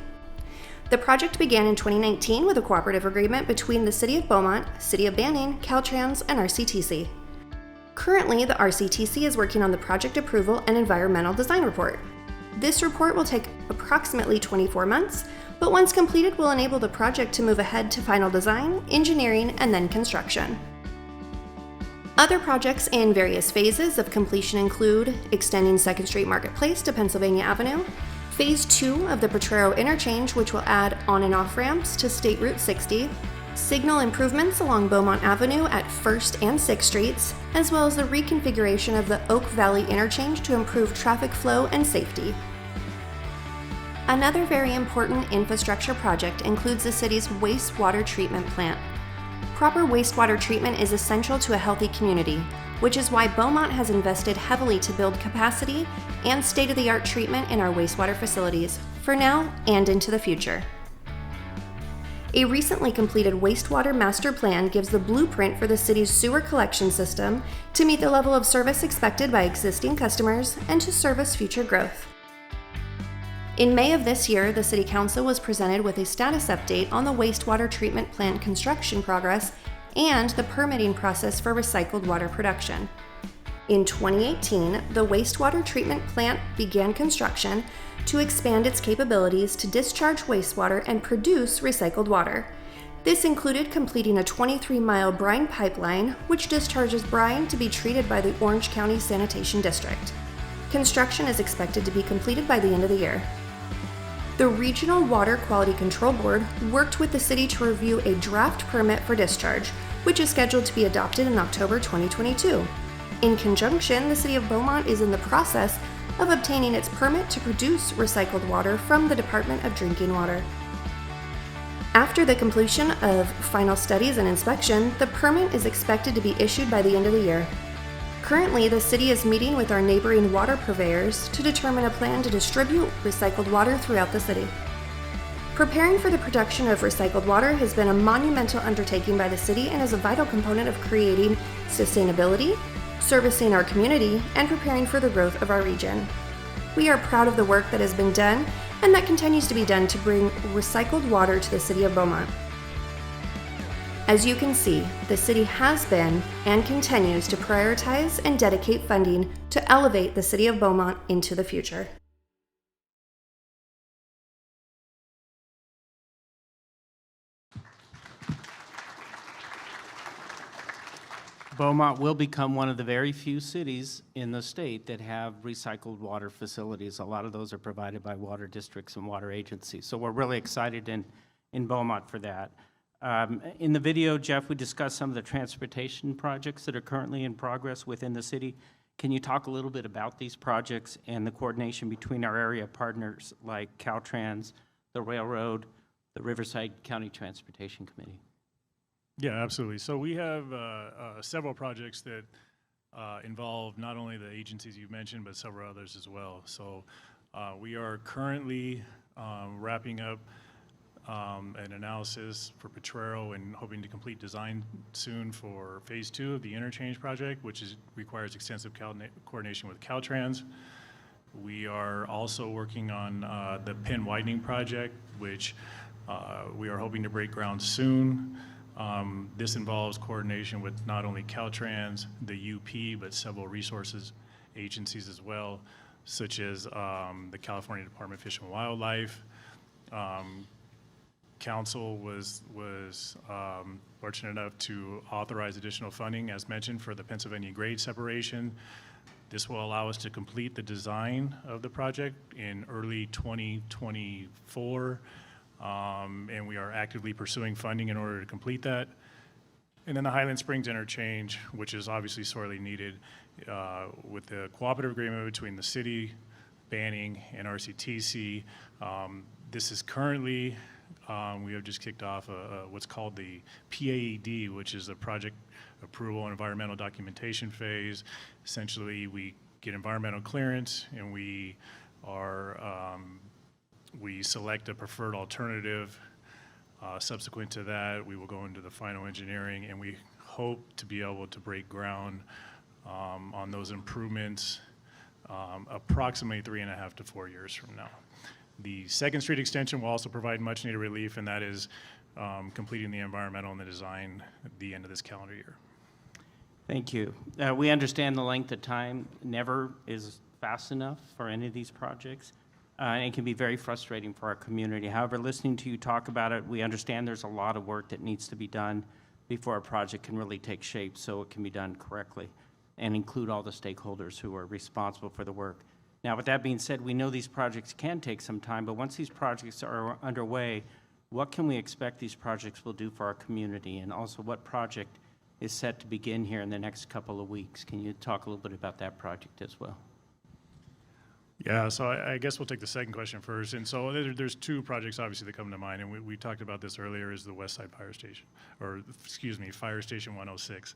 The project began in 2019 with a cooperative agreement between the City of Beaumont, City of Banning, Caltrans, and RCTC. Currently, the RCTC is working on the project approval and environmental design report. This report will take approximately 24 months, but once completed will enable the project to move ahead to final design, engineering, and then construction. Other projects in various phases of completion include extending 2nd Street Marketplace to Pennsylvania Avenue, Phase 2 of the Potrero Interchange, which will add on and off ramps to State Route 60, signal improvements along Beaumont Avenue at 1st and 6th Streets, as well as the reconfiguration of the Oak Valley Interchange to improve traffic flow and safety. Another very important infrastructure project includes the city's wastewater treatment plant. Proper wastewater treatment is essential to a healthy community, which is why Beaumont has invested heavily to build capacity and state-of-the-art treatment in our wastewater facilities, for now and into the future. A recently completed wastewater master plan gives the blueprint for the city's sewer collection system to meet the level of service expected by existing customers and to service future growth. In May of this year, the City Council was presented with a status update on the wastewater treatment plant construction progress and the permitting process for recycled water production. In 2018, the wastewater treatment plant began construction to expand its capabilities to discharge wastewater and produce recycled water. This included completing a 23-mile brine pipeline, which discharges brine to be treated by the Orange County Sanitation District. Construction is expected to be completed by the end of the year. The Regional Water Quality Control Board worked with the city to review a draft permit for discharge, which is scheduled to be adopted in October 2022. In conjunction, the City of Beaumont is in the process of obtaining its permit to produce recycled water from the Department of Drinking Water. After the completion of final studies and inspection, the permit is expected to be issued by the end of the year. Currently, the city is meeting with our neighboring water purveyors to determine a plan to distribute recycled water throughout the city. Preparing for the production of recycled water has been a monumental undertaking by the city and is a vital component of creating sustainability, servicing our community, and preparing for the growth of our region. We are proud of the work that has been done and that continues to be done to bring recycled water to the City of Beaumont. As you can see, the city has been and continues to prioritize and dedicate funding to elevate the City of Beaumont into the future. Beaumont will become one of the very few cities in the state that have recycled water facilities. A lot of those are provided by water districts and water agencies. So we're really excited in Beaumont for that. In the video, Jeff, we discussed some of the transportation projects that are currently in progress within the city. Can you talk a little bit about these projects and the coordination between our area partners like Caltrans, the railroad, the Riverside County Transportation Committee? Yeah, absolutely. So we have several projects that involve not only the agencies you've mentioned, but several others as well. So we are currently wrapping up an analysis for Potrero and hoping to complete design soon for phase 2 of the interchange project, which requires extensive coordination with Caltrans. We are also working on the Penn widening project, which we are hoping to break ground soon. This involves coordination with not only Caltrans, the UP, but several resources agencies as well, such as the California Department of Fish and Wildlife. Council was fortunate enough to authorize additional funding, as mentioned, for the Pennsylvania grade separation. This will allow us to complete the design of the project in early 2024, and we are actively pursuing funding in order to complete that. And then the Highland Springs interchange, which is obviously sorely needed with the cooperative agreement between the city, Banning, and RCTC. This is currently, we have just kicked off what's called the PAED, which is the project approval and environmental documentation phase. Essentially, we get environmental clearance and we select a preferred alternative. Subsequent to that, we will go into the final engineering, and we hope to be able to break ground on those improvements approximately 3.5 to 4 years from now. The 2nd Street extension will also provide much needed relief, and that is completing the environmental and the design at the end of this calendar year. Thank you. We understand the length of time never is fast enough for any of these projects. And it can be very frustrating for our community. However, listening to you talk about it, we understand there's a lot of work that needs to be done before a project can really take shape so it can be done correctly and include all the stakeholders who are responsible for the work. Now, with that being said, we know these projects can take some time, but once these projects are underway, what can we expect these projects will do for our community? And also, what project is set to begin here in the next couple of weeks? Can you talk a little bit about that project as well? Yeah, so I guess we'll take the second question first. And so there's 2 projects obviously that come to mind, and we talked about this earlier, is the West Side Fire Station, or excuse me, Fire Station 106.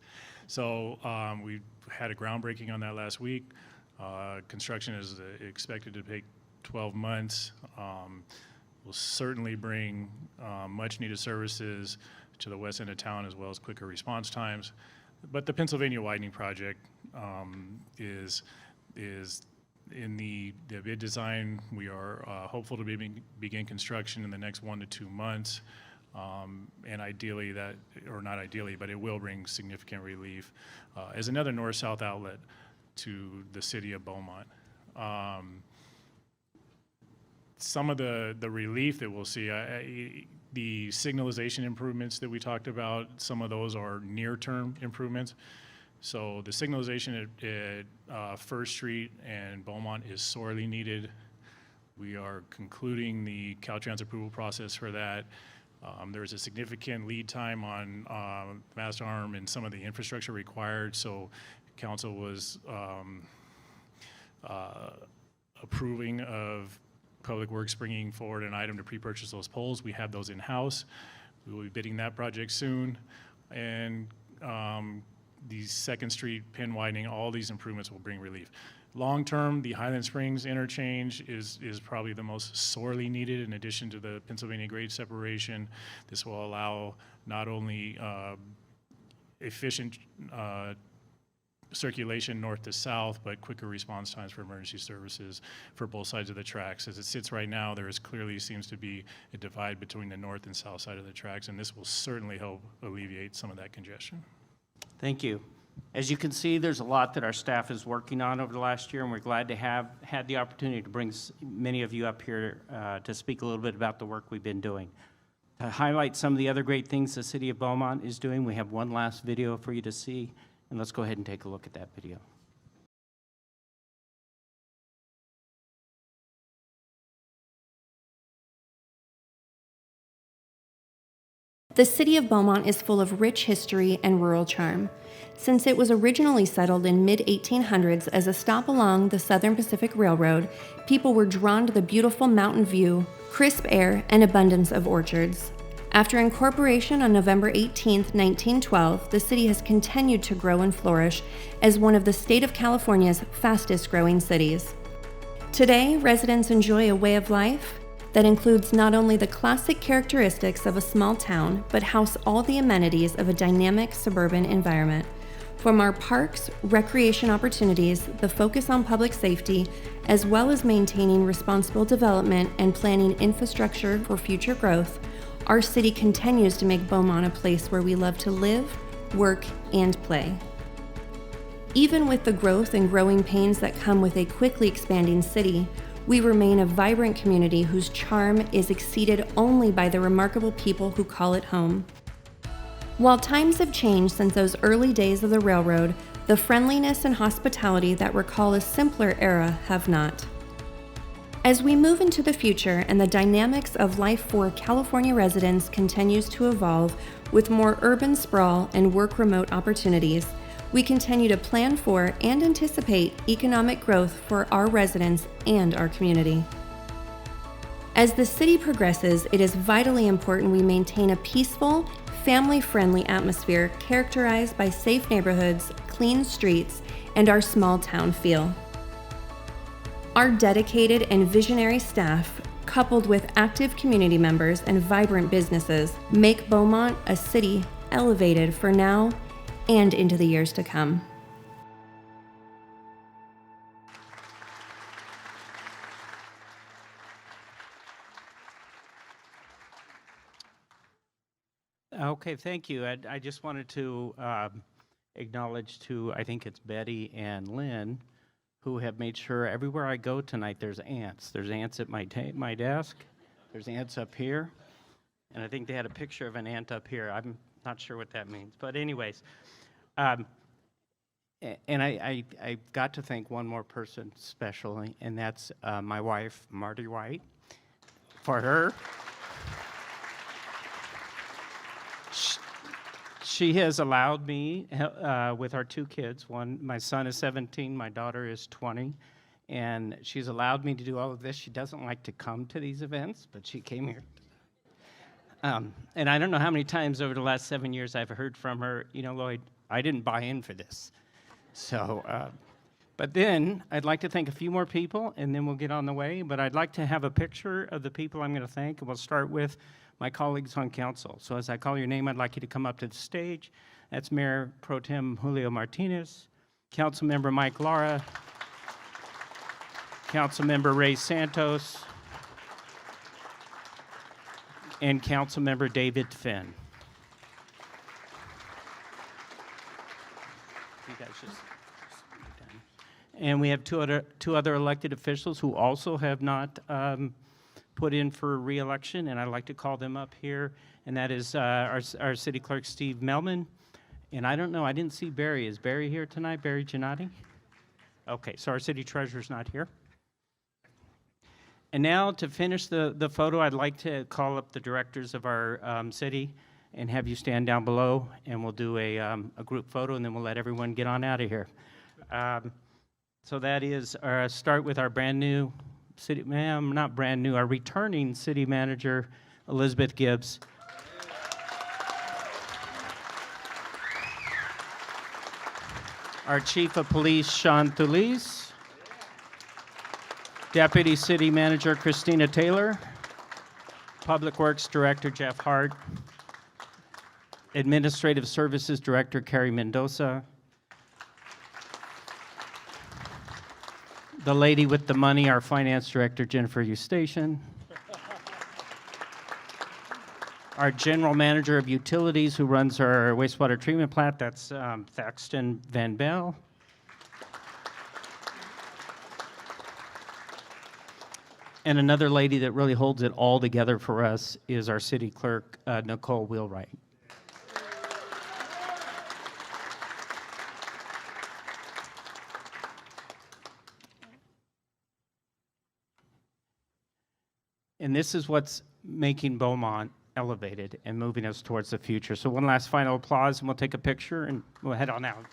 So we had a groundbreaking on that last week. Construction is expected to take 12 months. Will certainly bring much needed services to the west end of town, as well as quicker response times. But the Pennsylvania widening project is in the bid design. We are hopeful to begin construction in the next 1 to 2 months. And ideally that, or not ideally, but it will bring significant relief as another north-south outlet to the city of Beaumont. Some of the relief that we'll see, the signalization improvements that we talked about, some of those are near-term improvements. So the signalization at 1st Street and Beaumont is sorely needed. We are concluding the Caltrans approval process for that. There's a significant lead time on Mass Arm and some of the infrastructure required, so council was approving of Public Works bringing forward an item to pre-purchase those poles. We have those in-house. We will be bidding that project soon. And the 2nd Street pin widening, all these improvements will bring relief. Long-term, the Highland Springs interchange is probably the most sorely needed in addition to the Pennsylvania grade separation. This will allow not only efficient circulation north to south, but quicker response times for emergency services for both sides of the tracks. As it sits right now, there clearly seems to be a divide between the north and south side of the tracks, and this will certainly help alleviate some of that congestion. Thank you. As you can see, there's a lot that our staff is working on over the last year, and we're glad to have had the opportunity to bring many of you up here to speak a little bit about the work we've been doing. To highlight some of the other great things the city of Beaumont is doing, we have one last video for you to see, and let's go ahead and take a look at that video. The city of Beaumont is full of rich history and rural charm. Since it was originally settled in mid-1800s as a stop along the Southern Pacific Railroad, people were drawn to the beautiful mountain view, crisp air, and abundance of orchards. After incorporation on November 18, 1912, the city has continued to grow and flourish as one of the state of California's fastest-growing cities. Today, residents enjoy a way of life that includes not only the classic characteristics of a small town, but house all the amenities of a dynamic suburban environment. From our parks, recreation opportunities, the focus on public safety, as well as maintaining responsible development and planning infrastructure for future growth, our city continues to make Beaumont a place where we love to live, work, and play. Even with the growth and growing pains that come with a quickly expanding city, we remain a vibrant community whose charm is exceeded only by the remarkable people who call it home. While times have changed since those early days of the railroad, the friendliness and hospitality that recall a simpler era have not. As we move into the future and the dynamics of life for California residents continues to evolve with more urban sprawl and work remote opportunities, we continue to plan for and anticipate economic growth for our residents and our community. As the city progresses, it is vitally important we maintain a peaceful, family-friendly atmosphere characterized by safe neighborhoods, clean streets, and our small town feel. Our dedicated and visionary staff, coupled with active community members and vibrant businesses, make Beaumont a city elevated for now and into the years to come. Okay, thank you. I just wanted to acknowledge to, I think it's Betty and Lynn, who have made sure everywhere I go tonight there's ants. There's ants at my desk. There's ants up here. And I think they had a picture of an ant up here. I'm not sure what that means. But anyways, and I got to thank one more person specially, and that's my wife, Marty White. For her, she has allowed me, with our two kids, my son is 17, my daughter is 20, and she's allowed me to do all of this. She doesn't like to come to these events, but she came here. And I don't know how many times over the last 7 years I've heard from her, you know, Lloyd, I didn't buy in for this. So, but then I'd like to thank a few more people, and then we'll get on the way. But I'd like to have a picture of the people I'm going to thank, and we'll start with my colleagues on council. So as I call your name, I'd like you to come up to the stage. That's Mayor Pro Tem Julio Martinez, Councilmember Mike Lara, Councilmember Ray Santos, and Councilmember David Finn. You guys just and we have two other elected officials who also have not put in for re-election, and I'd like to call them up here, and that is our city clerk, Steve Melman. And I don't know, I didn't see Barry. Is Barry here tonight, Barry Giannotti? Okay, so our city treasurer's not here. And now to finish the photo, I'd like to call up the directors of our city and have you stand down below, and we'll do a group photo, and then we'll let everyone get on out of here. So that is, start with our brand new city, not brand new, our returning city manager, Elizabeth Gibbs. Our chief of police, Sean Thulis. Deputy city manager, Christina Taylor. Public Works Director, Jeff Hart. Administrative Services Director, Carrie Mendoza. The lady with the money, our Finance Director, Jennifer Eustachian. Our General Manager of Utilities, who runs our wastewater treatment plant, that's Thaxton Van Bell. And another lady that really holds it all together for us is our City Clerk, Nicole Wheelwright. And this is what's making Beaumont elevated and moving us towards the future. So one last final applause, and we'll take a picture, and we'll head on out.